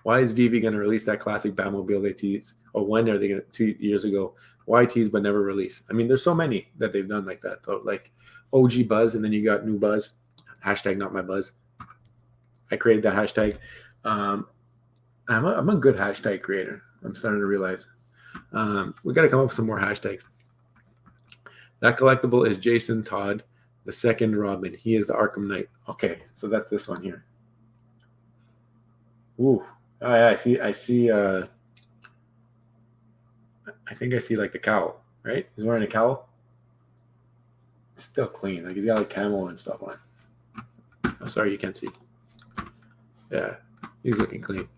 Why is VV going to release that classic Batmobile they teased? Or when are they going to, 2 years ago? Why tease but never release? I mean, there's so many that they've done like that, though. Like OG Buzz, and then you got new Buzz. Hashtag not my Buzz. I created that hashtag. I'm a good hashtag creator. I'm starting to realize. We got to come up with some more hashtags. That collectible is Jason Todd, the second Robin. He is the Arkham Knight. Okay, so that's this one here. Ooh. Oh yeah, I see. I think I see like the cowl, right? He's wearing a cowl. It's still clean. Like he's got like camo and stuff on. Oh, sorry, you can't see. Yeah, he's looking clean.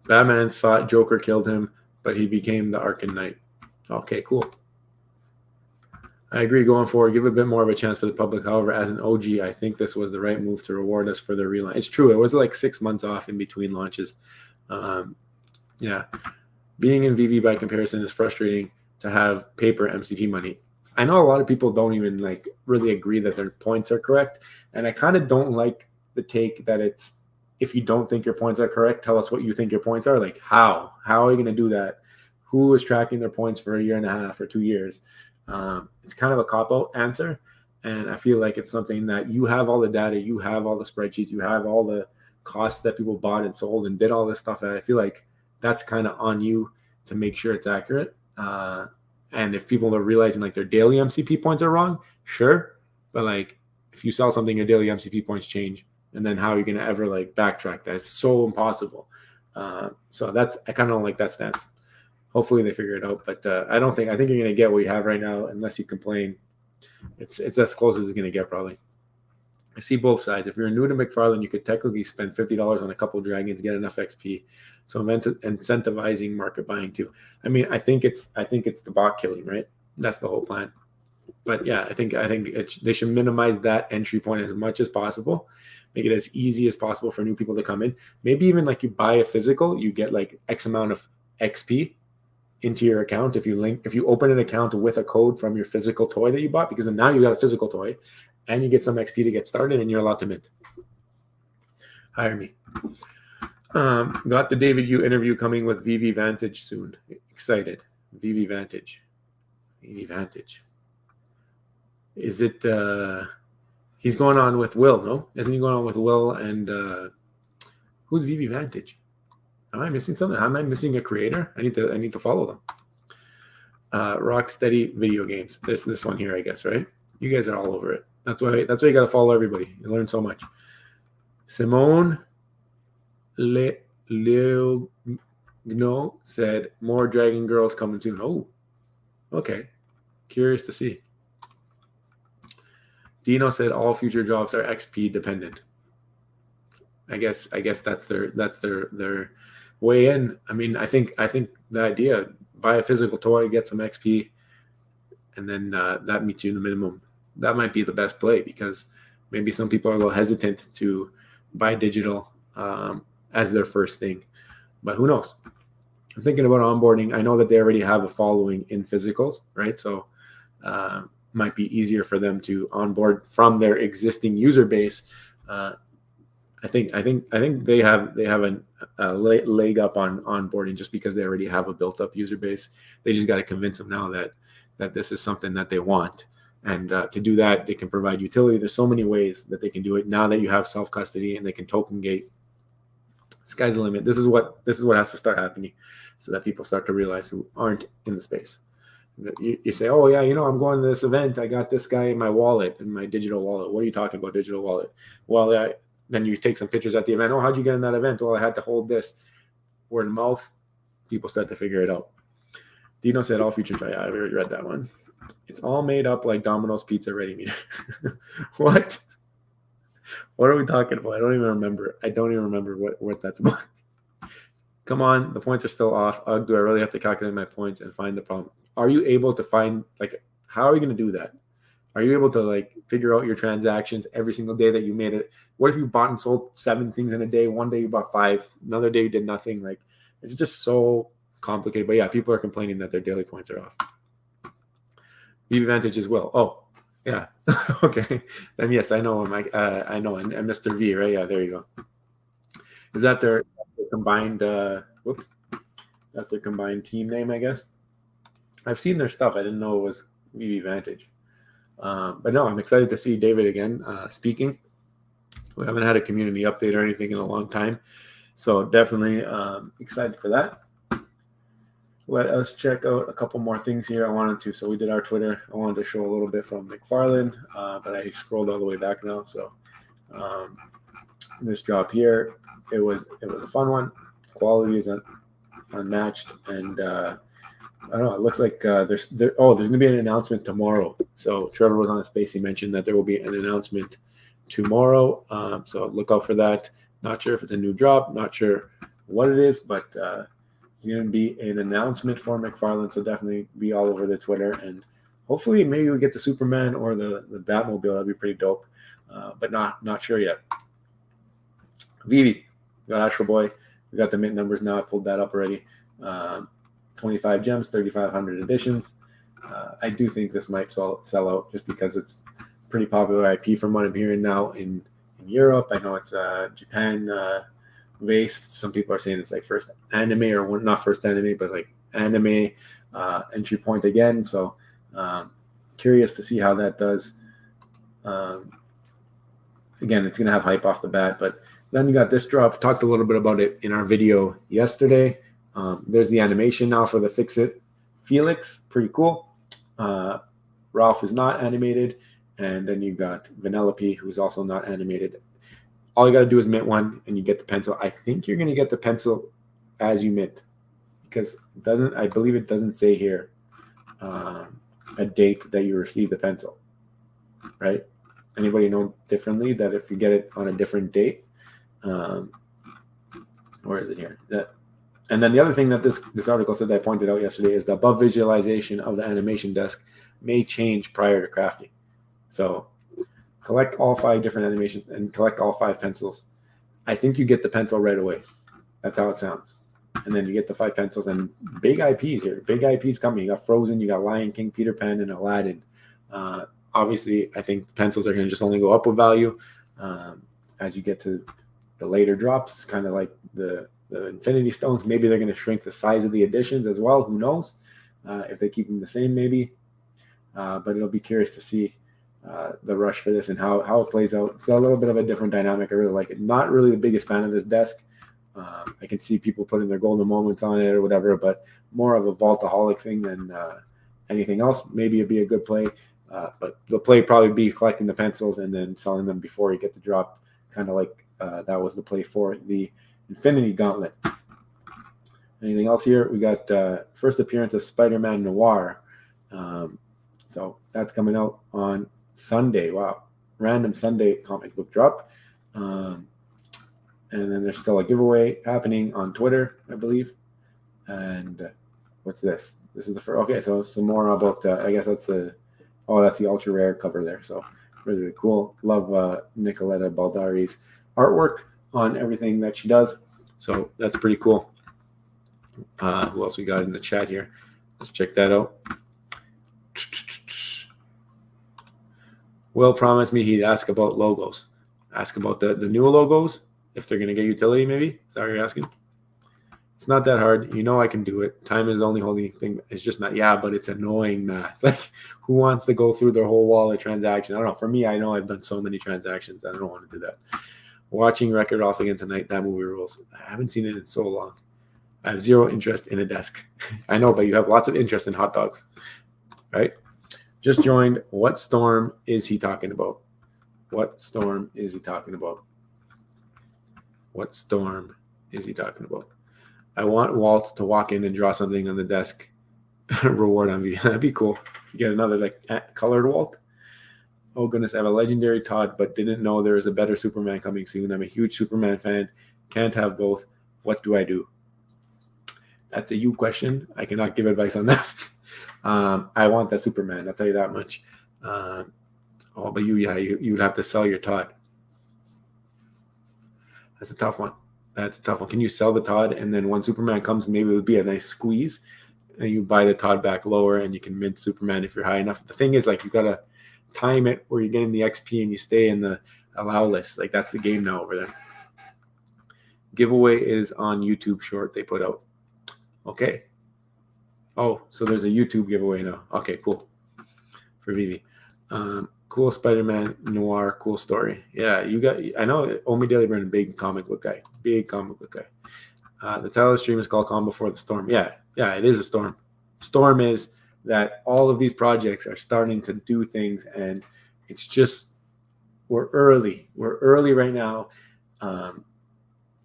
Batman thought Joker killed him, but he became the Arkham Knight. Okay, cool. I agree. Going forward, give a bit more of a chance for the public. However, as an OG, I think this was the right move to reward us for the relaunch. It's true. It was like 6 months off in between launches. Yeah. Being in VV by comparison is frustrating to have paper MCP money. I know a lot of people don't even like really agree that their points are correct. And I kind of don't like the take that it's, if you don't think your points are correct, tell us what you think your points are. Like how are you going to do that? Who is tracking their points for 1.5 years or 2 years? It's kind of a cop-out answer, and I feel like it's something that you have all the data, you have all the spreadsheets, you have all the costs that people bought and sold and did all this stuff, and I feel like that's kind of on you to make sure it's accurate. And if people are realizing like their daily MCP points are wrong, sure, but like if you sell something, your daily MCP points change, and then how are you going to ever like backtrack that? It's so impossible. So I kind of don't like that stance. Hopefully they figure it out, but I think you're going to get what you have right now, unless you complain. It's as close as it's going to get, probably. I see both sides. If you're new to McFarlane, you could technically spend $50 on a couple of dragons, get enough XP. So incentivizing market buying too. I mean, I think it's the bot killing, right? That's the whole plan. But yeah, I think they should minimize that entry point as much as possible. Make it as easy as possible for new people to come in. Maybe even like you buy a physical, you get like X amount of XP into your account if you open an account with a code from your physical toy that you bought, because then now you got a physical toy and you get some XP to get started and you're allowed to mint. Hire me. Got the David Yu interview coming with VV Vantage soon. Excited. VV Vantage. Is it he's going on with Will, no? Isn't he going on with Will and who's VV Vantage? Am I missing something? Am I missing a creator? I need to follow them. Rocksteady Video Games. This one here, I guess, right? You guys are all over it. That's why you got to follow everybody. You learn so much. Simone Leogno said more Dragon Girls coming soon. Oh, okay. Curious to see. Dino said all future jobs are XP dependent. I guess that's their way in. I mean, I think the idea, buy a physical toy, get some XP, and then that meets you in the minimum. That might be the best play, because maybe some people are a little hesitant to buy digital as their first thing, but who knows? I'm thinking about onboarding. I know that they already have a following in physicals, right? So might be easier for them to onboard from their existing user base. I think they have a leg up on onboarding just because they already have a built up user base. They just got to convince them now that this is something that they want, And to do that, they can provide utility. There's so many ways that they can do it now that you have self-custody and they can token gate. Sky's the limit. This is what has to start happening so that people start to realize who aren't in the space. You say, oh, yeah, I'm going to this event. I got this guy in my wallet, in my digital wallet. What are you talking about, digital wallet? Well, then you take some pictures at the event. Oh, how'd you get in that event? Well, I had to hold this. Word of mouth. People start to figure it out. Dino said all features. Yeah, I already read that one. It's all made up like Domino's pizza ready meat. What? What are we talking about? I don't even remember what that's about. Come on, the points are still off. Do I really have to calculate my points and find the problem? Are you able to find, how are you going to do that? Are you able to figure out your transactions every single day that you made it? What if you bought and sold 7 things in a day? One day you bought 5, another day you did nothing. It's just so complicated. But yeah, people are complaining that their daily points are off. VV Advantage as well. Oh, yeah. Okay. Then yes, I know him. I know. And Mr. V, right? Yeah, there you go. Is that their combined? That's their combined team name, I guess. I've seen their stuff. I didn't know it was VV Advantage. But no, I'm excited to see David again speaking. We haven't had a community update or anything in a long time, so definitely excited for that. Let us check out a couple more things here. I wanted to, so we did our Twitter. I wanted to show a little bit from McFarlane, but I scrolled all the way back now. So this drop here, it was a fun one. Quality is unmatched, and I don't know. It looks like there's going to be an announcement tomorrow. So Trevor was on a space. He mentioned that there will be an announcement tomorrow. So look out for that. Not sure if it's a new drop. Not sure what it is, but it's going to be an announcement for McFarlane. So definitely be all over the Twitter, and hopefully maybe we get the Superman or the Batmobile. That'd be pretty dope. But not sure yet. Vivi, we got Astro Boy. We got the mint numbers now. I pulled that up already. 25 gems, 3,500 editions. I do think this might sell out just because it's pretty popular IP from what I'm hearing now in Europe. I know it's Japan based. Some people are saying it's first anime, or not first anime, but anime entry point again. So curious to see how that does. Again, it's going to have hype off the bat, but then you got this drop. Talked a little bit about it in our video yesterday. There's the animation now for the Fix-It Felix. Pretty cool. Ralph is not animated. And then you got Vanellope, who's also not animated. All you got to do is mint one, and you get the pencil. I think you're going to get the pencil as you mint, because I believe it doesn't say here a date that you receive the pencil, right? Anybody know differently that if you get it on a different date, or is it here? And then the other thing that this article said that I pointed out yesterday is the above visualization of the animation desk may change prior to crafting. So collect all 5 different animations and collect all 5 pencils. I think you get the pencil right away. That's how it sounds. And then you get the 5 pencils and big IPs here. Big IPs coming. You got Frozen, you got Lion King, Peter Pan, and Aladdin. Obviously, I think the pencils are going to just only go up with value as you get to the later drops, kind of like the Infinity Stones. Maybe they're going to shrink the size of the editions as well. Who knows? If they keep them the same, maybe. But it'll be curious to see the rush for this and how it plays out. It's a little bit of a different dynamic. I really like it. Not really the biggest fan of this desk. I can see people putting their golden moments on it or whatever, but more of a vaultaholic thing than anything else. Maybe it'd be a good play. But the play probably be collecting the pencils and then selling them before you get the drop, kind of like that was the play for the Infinity Gauntlet. Anything else here? We got first appearance of Spider-Man Noir. So that's coming out on Sunday. Wow. Random Sunday comic book drop. And then there's still a giveaway happening on Twitter, I believe. And what's this? This is the first. Okay, so some more about, I guess that's the ultra rare cover there. So really, really cool. Love Nicoletta Baldari's artwork on everything that she does. So that's pretty cool. Who else we got in the chat here? Let's check that out. Will promised me he'd ask about logos. Ask about the new logos, if they're going to get utility, maybe. Is that what you're asking? It's not that hard. You know I can do it. Time is the only holy thing. It's just not, yeah, but it's annoying math. Like, who wants to go through their whole wallet transaction? I don't know. For me, I know I've done so many transactions. I don't want to do that. Watching Wreck-It Ralph again tonight. That movie rules. I haven't seen it in so long. I have zero interest in a desk. I know, but you have lots of interest in hot dogs, right? Just joined. What storm is he talking about? What storm is he talking about? What storm is he talking about? I want Walt to walk in and draw something on the desk. Reward on V. That'd be cool. You get another like colored Walt. Oh goodness, I have a legendary Todd, but didn't know there is a better Superman coming soon. I'm a huge Superman fan. Can't have both. What do I do? That's a you question. I cannot give advice on that. I want that Superman. I'll tell you that much. But you'd have to sell your Todd. That's a tough one. Can you sell the Todd and then when Superman comes, maybe it would be a nice squeeze and you buy the Todd back lower and you can mint Superman if you're high enough. The thing is, like, you got to time it where you're getting the XP and you stay in the allow list. Like, that's the game now over there. Giveaway is on YouTube short they put out. Okay. Oh, so there's a YouTube giveaway now. Okay, cool. For Vivi. Cool Spider-Man noir, cool story. Yeah, I know Omi Daily Burn, big comic book guy. The title of the stream is called Calm Before the Storm. Yeah, it is a storm. Storm is that all of these projects are starting to do things, and it's just, we're early. We're early right now. An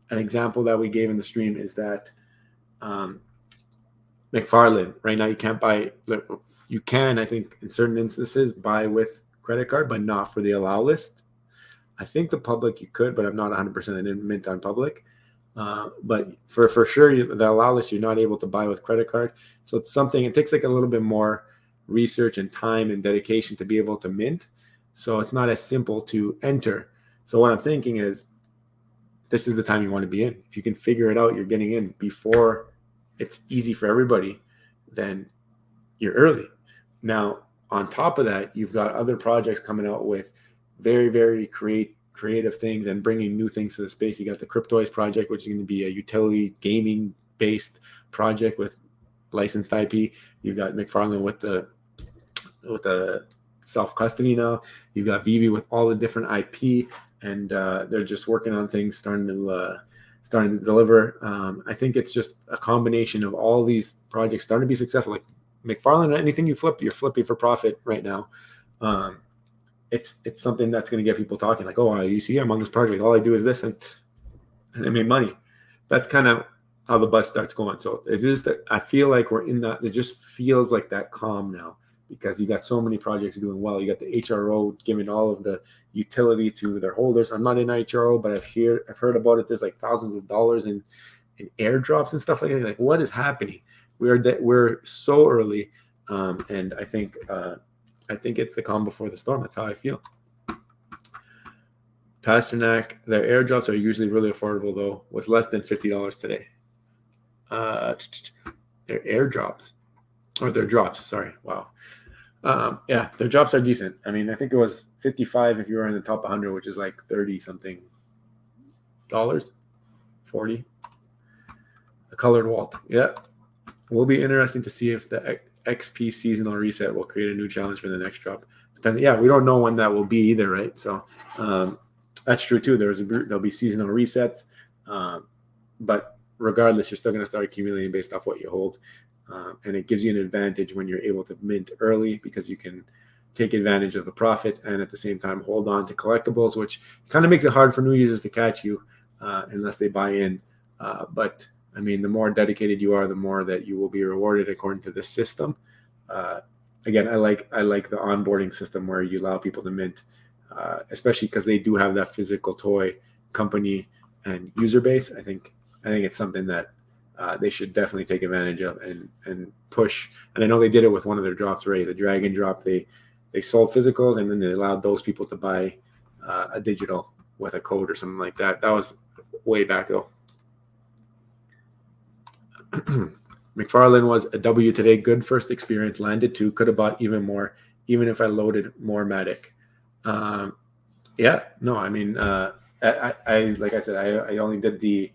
example that we gave in the stream is that McFarlane, right now you can't buy, you can, I think, in certain instances, buy with credit card, but not for the allow list. I think the public you could, but I'm not 100%. I didn't mint on public. But for sure, the allow list, you're not able to buy with credit card. So it's something, it takes like a little bit more research and time and dedication to be able to mint. So it's not as simple to enter. So what I'm thinking is, this is the time you want to be in. If you can figure it out, you're getting in before it's easy for everybody, then you're early. Now, on top of that, you've got other projects coming out with very, very creative things and bringing new things to the space. You got the Cryptoys project, which is going to be a utility gaming-based project with licensed IP. You've got McFarlane with the self-custody now. You've got Vivi with all the different IP, and they're just working on things, starting to deliver. I think it's just a combination of all these projects starting to be successful. Like McFarlane, anything you flip, you're flipping for profit right now. It's something that's going to get people talking. Like, oh, you see, I'm on this project. All I do is this, and I made money. That's kind of how the bus starts going. So it is that I feel like we're in that. It just feels like that calm now because you got so many projects doing well. You got the HRO giving all of the utility to their holders. I'm not in HRO, but I've heard about it. There's like thousands of dollars in airdrops and stuff like that. Like, what is happening? We're so early, and I think it's the calm before the storm. That's how I feel. Pasternak, their airdrops are usually really affordable though. Was less than $50 today. Their airdrops, or their drops. Sorry, wow. Yeah, their drops are decent. I mean, I think it was 55 if you were in the top 100, which is like 30 something dollars, 40. A colored Walt. Yeah. Will be interesting to see if the XP seasonal reset will create a new challenge for the next drop. Depends. Yeah, we don't know when that will be either, right? So that's true too. There'll be seasonal resets, but regardless, you're still going to start accumulating based off what you hold, and it gives you an advantage when you're able to mint early because you can take advantage of the profits and at the same time hold on to collectibles, which kind of makes it hard for new users to catch you unless they buy in. But I mean, the more dedicated you are, the more that you will be rewarded according to this system. Again, I like the onboarding system where you allow people to mint, especially because they do have that physical toy company and user base. I think it's something that they should definitely take advantage of and push. And I know they did it with one of their drops already. The Dragon drop, they sold physicals and then they allowed those people to buy a digital with a code or something like that. That was way back though. McFarlane was a W today. Good first experience. Landed 2. Could have bought even more, even if I loaded more Matic. Yeah, no, I mean, I like I said, I only did the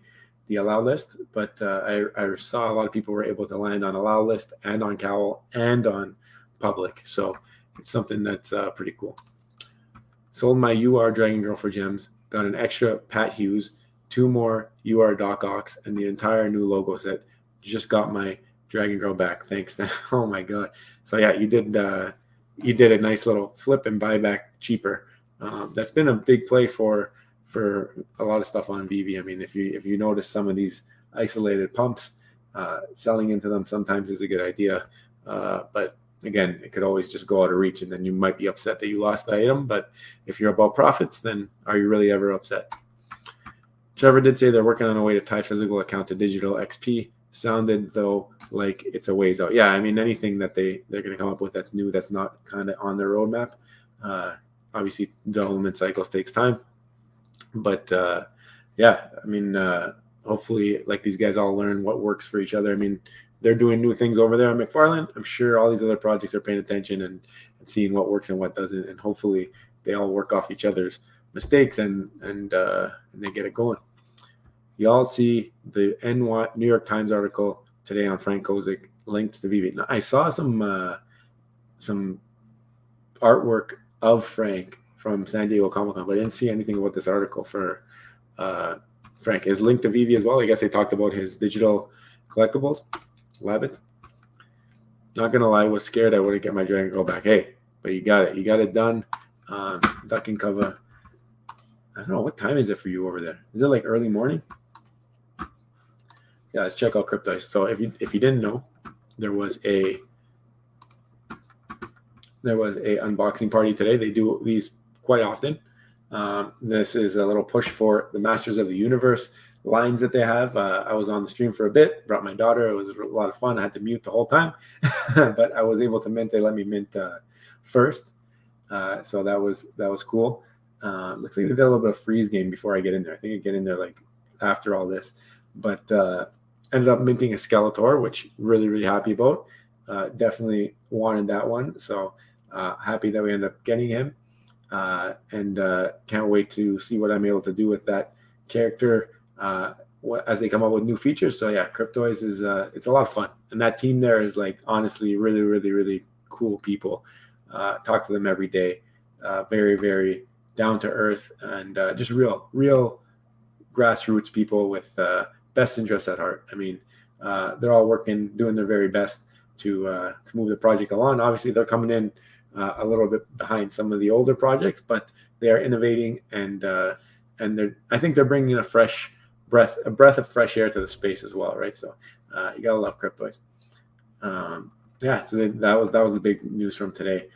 the allow list, but I saw a lot of people were able to land on allow list and on cowl and on public. So it's something that's pretty cool. Sold my UR Dragon Girl for gems, got an extra Pat Hughes, 2 more UR Doc Ox, and the entire new logo set. Just got my Dragon Girl back. Thanks. Oh my God. So yeah, you did a nice little flip and buy back cheaper. That's been a big play for a lot of stuff on VV. I mean, if you notice some of these isolated pumps, selling into them sometimes is a good idea. But again, it could always just go out of reach, and then you might be upset that you lost the item. But if you're about profits, then are you really ever upset? Trevor did say they're working on a way to tie physical account to digital XP. Sounded though like it's a ways out. Yeah, I mean, anything that they're going to come up with that's new, that's not kind of on their roadmap. Obviously, development cycles takes time, but yeah, I mean, hopefully, like, these guys all learn what works for each other. I mean, they're doing new things over there at McFarlane. I'm sure all these other projects are paying attention and seeing what works and what doesn't, and hopefully they all work off each other's mistakes and they get it going. Y'all see the New York Times article today on Frank Kozik linked to VV. Now, I saw some artwork of Frank from San Diego Comic-Con, but I didn't see anything about this article for Frank. Is linked to VV as well. I guess they talked about his digital collectibles, Labbits. Not gonna lie, was scared I wouldn't get my Dragon Girl back. Hey, but you got it. You got it done. Duck and cover. I don't know, what time is it for you over there? Is it like early morning? Yeah, let's check out Cryptoys. So if you didn't know, there was a unboxing party today. They do these quite often. This is a little push for the Masters of the Universe lines that they have. I was on the stream for a bit, brought my daughter. It was a lot of fun. I had to mute the whole time, but I was able to mint. They let me mint first, so that was cool. Looks like they did a little bit of freeze game before I get in there. I think I get in there like after all this, but ended up minting a Skeletor, which really happy about. Definitely wanted that one, so happy that we ended up getting him, and can't wait to see what I'm able to do with that character as they come up with new features. So yeah, Cryptoys is it's a lot of fun, and that team there is, like, honestly really cool people. Talk to them every day. Very down to earth, and just real grassroots people with best interests at heart. I mean, they're all doing their very best to move the project along. Obviously, they're coming in a little bit behind some of the older projects, but they are innovating, and I think they're bringing a breath of fresh air to the space as well, right? So you gotta love Cryptoys. Yeah, so that was the big news from today.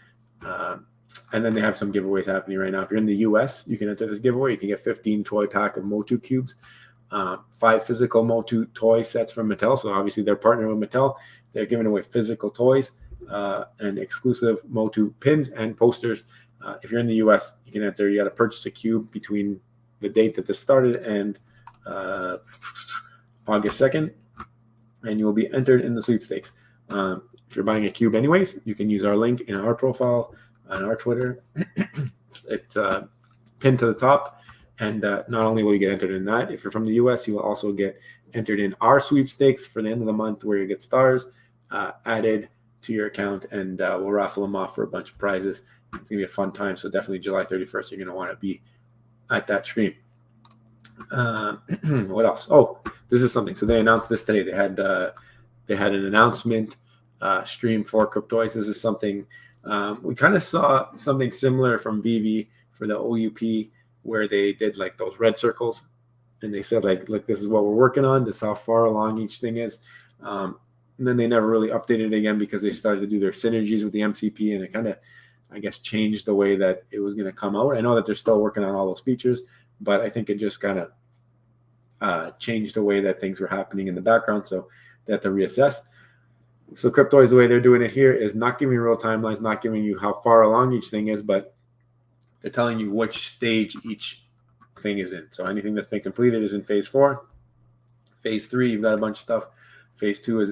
And then they have some giveaways happening right now. If you're in the US, you can enter this giveaway. You can get 15 toy pack of Motu cubes, 5 physical Motu toy sets from Mattel. So obviously they're partnering with Mattel. They're giving away physical toys and exclusive Motu pins and posters. If you're in the US, you can enter. You got to purchase a cube between the date that this started and August 2nd, and you will be entered in the sweepstakes. If you're buying a cube anyways, you can use our link in our profile on our Twitter. It's pinned to the top, and not only will you get entered in that, if you're from the US, you will also get entered in our sweepstakes for the end of the month, where you get stars added to your account, and we'll raffle them off for a bunch of prizes. It's gonna be a fun time, so definitely July 31st, you're gonna want to be at that stream. What else? Oh, this is something. So they announced this today. They had an announcement stream for Cryptoys. This is something we kind of saw something similar from VV for the OUP, where they did like those red circles, and they said, like, look, this is what we're working on. This is how far along each thing is. And then they never really updated it again because they started to do their synergies with the MCP, and it kind of, I guess, changed the way that it was going to come out. I know that they're still working on all those features, but I think it just kind of changed the way that things were happening in the background. So they have to reassess. So Cryptoys, the way they're doing it here is not giving you real timelines, not giving you how far along each thing is, but they're telling you which stage each thing is in. So anything that's been completed is in phase 4. Phase 3, you've got a bunch of stuff. Phase 3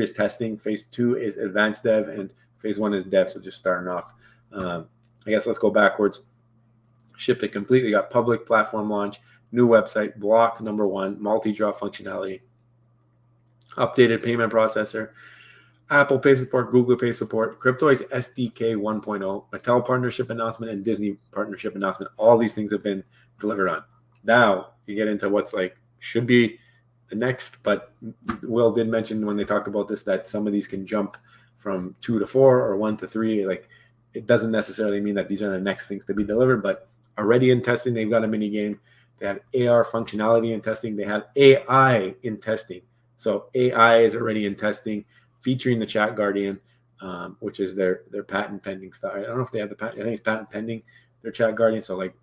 is testing. Phase 2 is advanced dev, and phase 1 is dev. So just starting off. I guess let's go backwards. Shipped it completely. Got public platform launch new website, block number 1, multi-draw functionality, updated payment processor, Apple Pay support, Google Pay support, Cryptoys SDK 1.0, Mattel partnership announcement, and Disney partnership announcement. All these things have been delivered on. Now you get into what's like should be the next, but Will did mention when they talked about this that some of these can jump from 2 to 4 or 1 to 3. Like it doesn't necessarily mean that these are the next things to be delivered, but already in testing, they've got a mini game. They have AR functionality in testing. They have AI in testing. So AI is already in testing, featuring the Chat Guardian, which is their patent pending stuff. I don't know if they have the patent. I think it's patent pending, their Chat Guardian. So like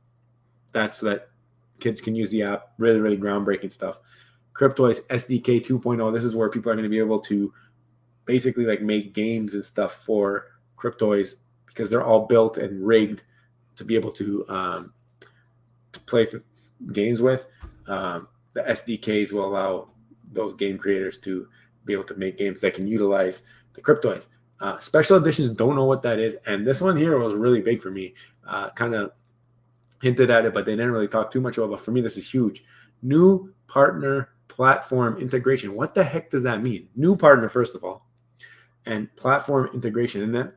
that's so that kids can use the app. Really, really groundbreaking stuff. Cryptoys SDK 2.0. This is where people are going to be able to basically like make games and stuff for Cryptoys because they're all built and rigged to be able to play games with. The SDKs will allow those game creators to be able to make games that can utilize the Cryptoys. Special editions, don't know what that is. And this one here was really big for me. Kind of hinted at it, but they didn't really talk too much about it. But for me, this is huge. New partner platform integration. What the heck does that mean? New partner, first of all, and platform integration. And then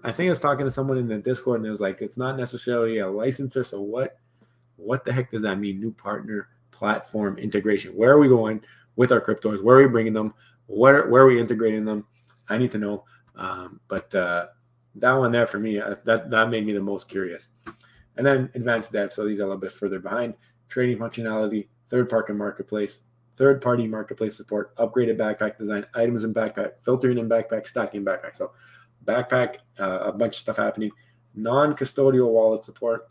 I think I was talking to someone in the Discord and it was like, it's not necessarily a licensor. So what the heck does that mean? New partner platform integration. Where are we going with our Cryptoys? Where are we bringing them? Where are we integrating them? I need to know. But that one there for me, that made me the most curious. And then advanced dev. So these are a little bit further behind. Trading functionality, third-party marketplace support, upgraded backpack design, items in backpack, filtering in backpack, stacking backpack. So backpack, a bunch of stuff happening. Non-custodial wallet support,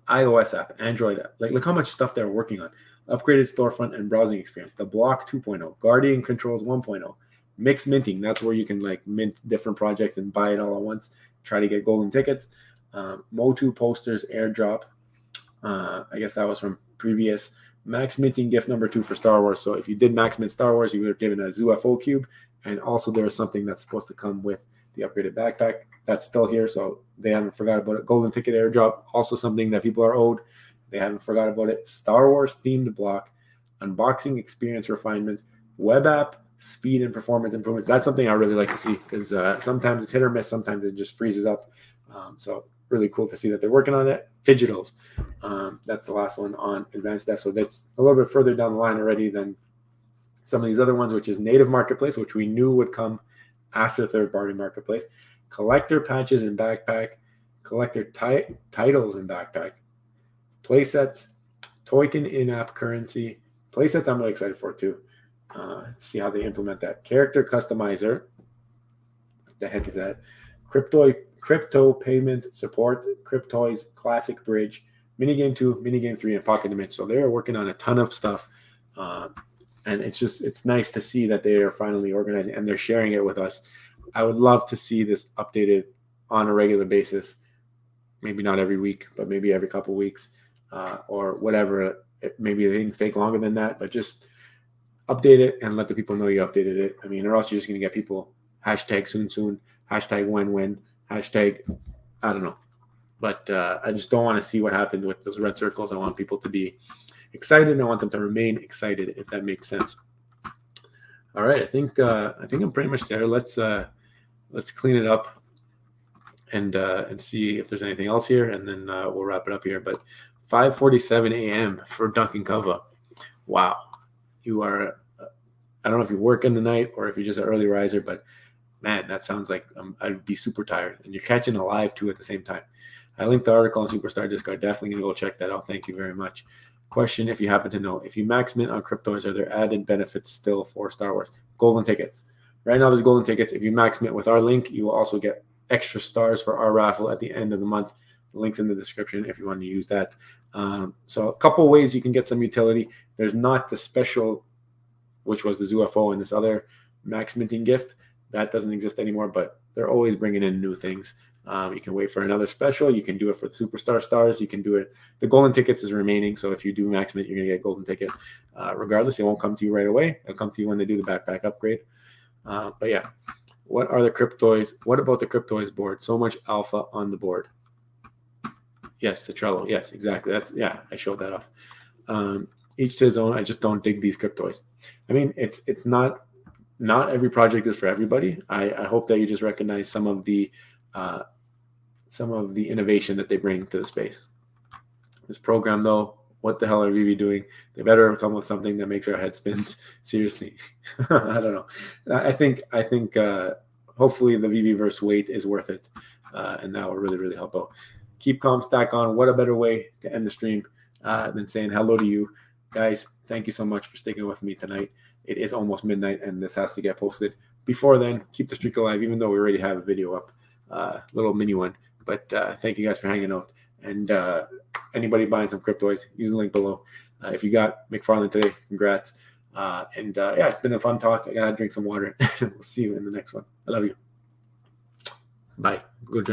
iOS app, Android app. Like look how much stuff they're working on. Upgraded storefront and browsing experience. The block 2.0, Guardian controls 1.0, mixed minting. That's where you can like mint different projects and buy it all at once. Try to get golden tickets. Motu posters airdrop. I guess that was from previous. Max minting gift number 2 for Star Wars. So if you did max mint Star Wars, you were given a ZUFO cube. And also there was something that's supposed to come with the upgraded backpack. That's still here, so they haven't forgot about it. Golden ticket airdrop, also something that people are owed. They haven't forgot about it. Star Wars themed block, unboxing experience refinements, web app, speed and performance improvements. That's something I really like to see because sometimes it's hit or miss. Sometimes it just freezes up. So really cool to see that they're working on it. Fidgetals. That's the last one on advanced dev. So that's a little bit further down the line already than some of these other ones, which is native marketplace, which we knew would come after third-party marketplace. Collector patches in backpack, collector titles in backpack, playsets, token in-app currency. Playsets I'm really excited for too. Let's see how they implement that. Character customizer. What the heck is that? Crypto payment support, Cryptoys, Classic Bridge, Minigame 2, Minigame 3, and Pocket Dimension. So they're working on a ton of stuff. And it's nice to see that they are finally organizing and they're sharing it with us. I would love to see this updated on a regular basis. Maybe not every week, but maybe every couple weeks or whatever. Maybe things take longer than that, but just update it and let the people know you updated it. I mean, or else you're just going to get people hashtag soon, hashtag when, hashtag, I don't know. But I just don't want to see what happened with those red circles. I want people to be excited and I want them to remain excited, if that makes sense. All right, I think I'm pretty much there. Let's clean it up and see if there's anything else here, and then we'll wrap it up here. But 5:47 a.m. for Duncan Cova. Wow, you are. I don't know if you work in the night or if you're just an early riser, but man, that sounds like I'd be super tired. And you're catching a live too at the same time. I linked the article on Superstar Discord. Definitely gonna go check that out. Thank you very much. Question, if you happen to know, if you max mint on Cryptoys, are there added benefits still for Star Wars? Golden tickets. Right now there's golden tickets. If you max mint with our link, you will also get extra stars for our raffle at the end of the month. The link's in the description if you want to use that. So a couple ways you can get some utility. There's not the special, which was the ZUFO and this other max minting gift. That doesn't exist anymore, but they're always bringing in new things. You can wait for another special. You can do it for the Superstar Stars. You can do it. The golden tickets is remaining. So if you do max mint, you're going to get golden ticket. Regardless, it won't come to you right away. It'll come to you when they do the backpack upgrade. But yeah, what are the Cryptoys? What about the Cryptoys board? So much alpha on the board. Yes, the Trello. Yes, exactly. I showed that off. Each to his own. I just don't dig these Cryptoys. I mean, it's not every project is for everybody. I hope that you just recognize some of the innovation that they bring to the space. This program, though, what the hell are VV doing? They better come with something that makes our head spins. Seriously, I don't know. I think hopefully the VVverse wait is worth it, and that will really help out. Keep calm, stack on. What a better way to end the stream than saying hello to you guys. Thank you so much for sticking with me tonight. It is almost midnight, and this has to get posted before then. Keep the streak alive, even though we already have a video up, little mini one. But thank you guys for hanging out. And anybody buying some Cryptoys, use the link below. If you got McFarlane today, congrats. Yeah, it's been a fun talk. I gotta drink some water. We'll see you in the next one. I love you. Bye. Good job.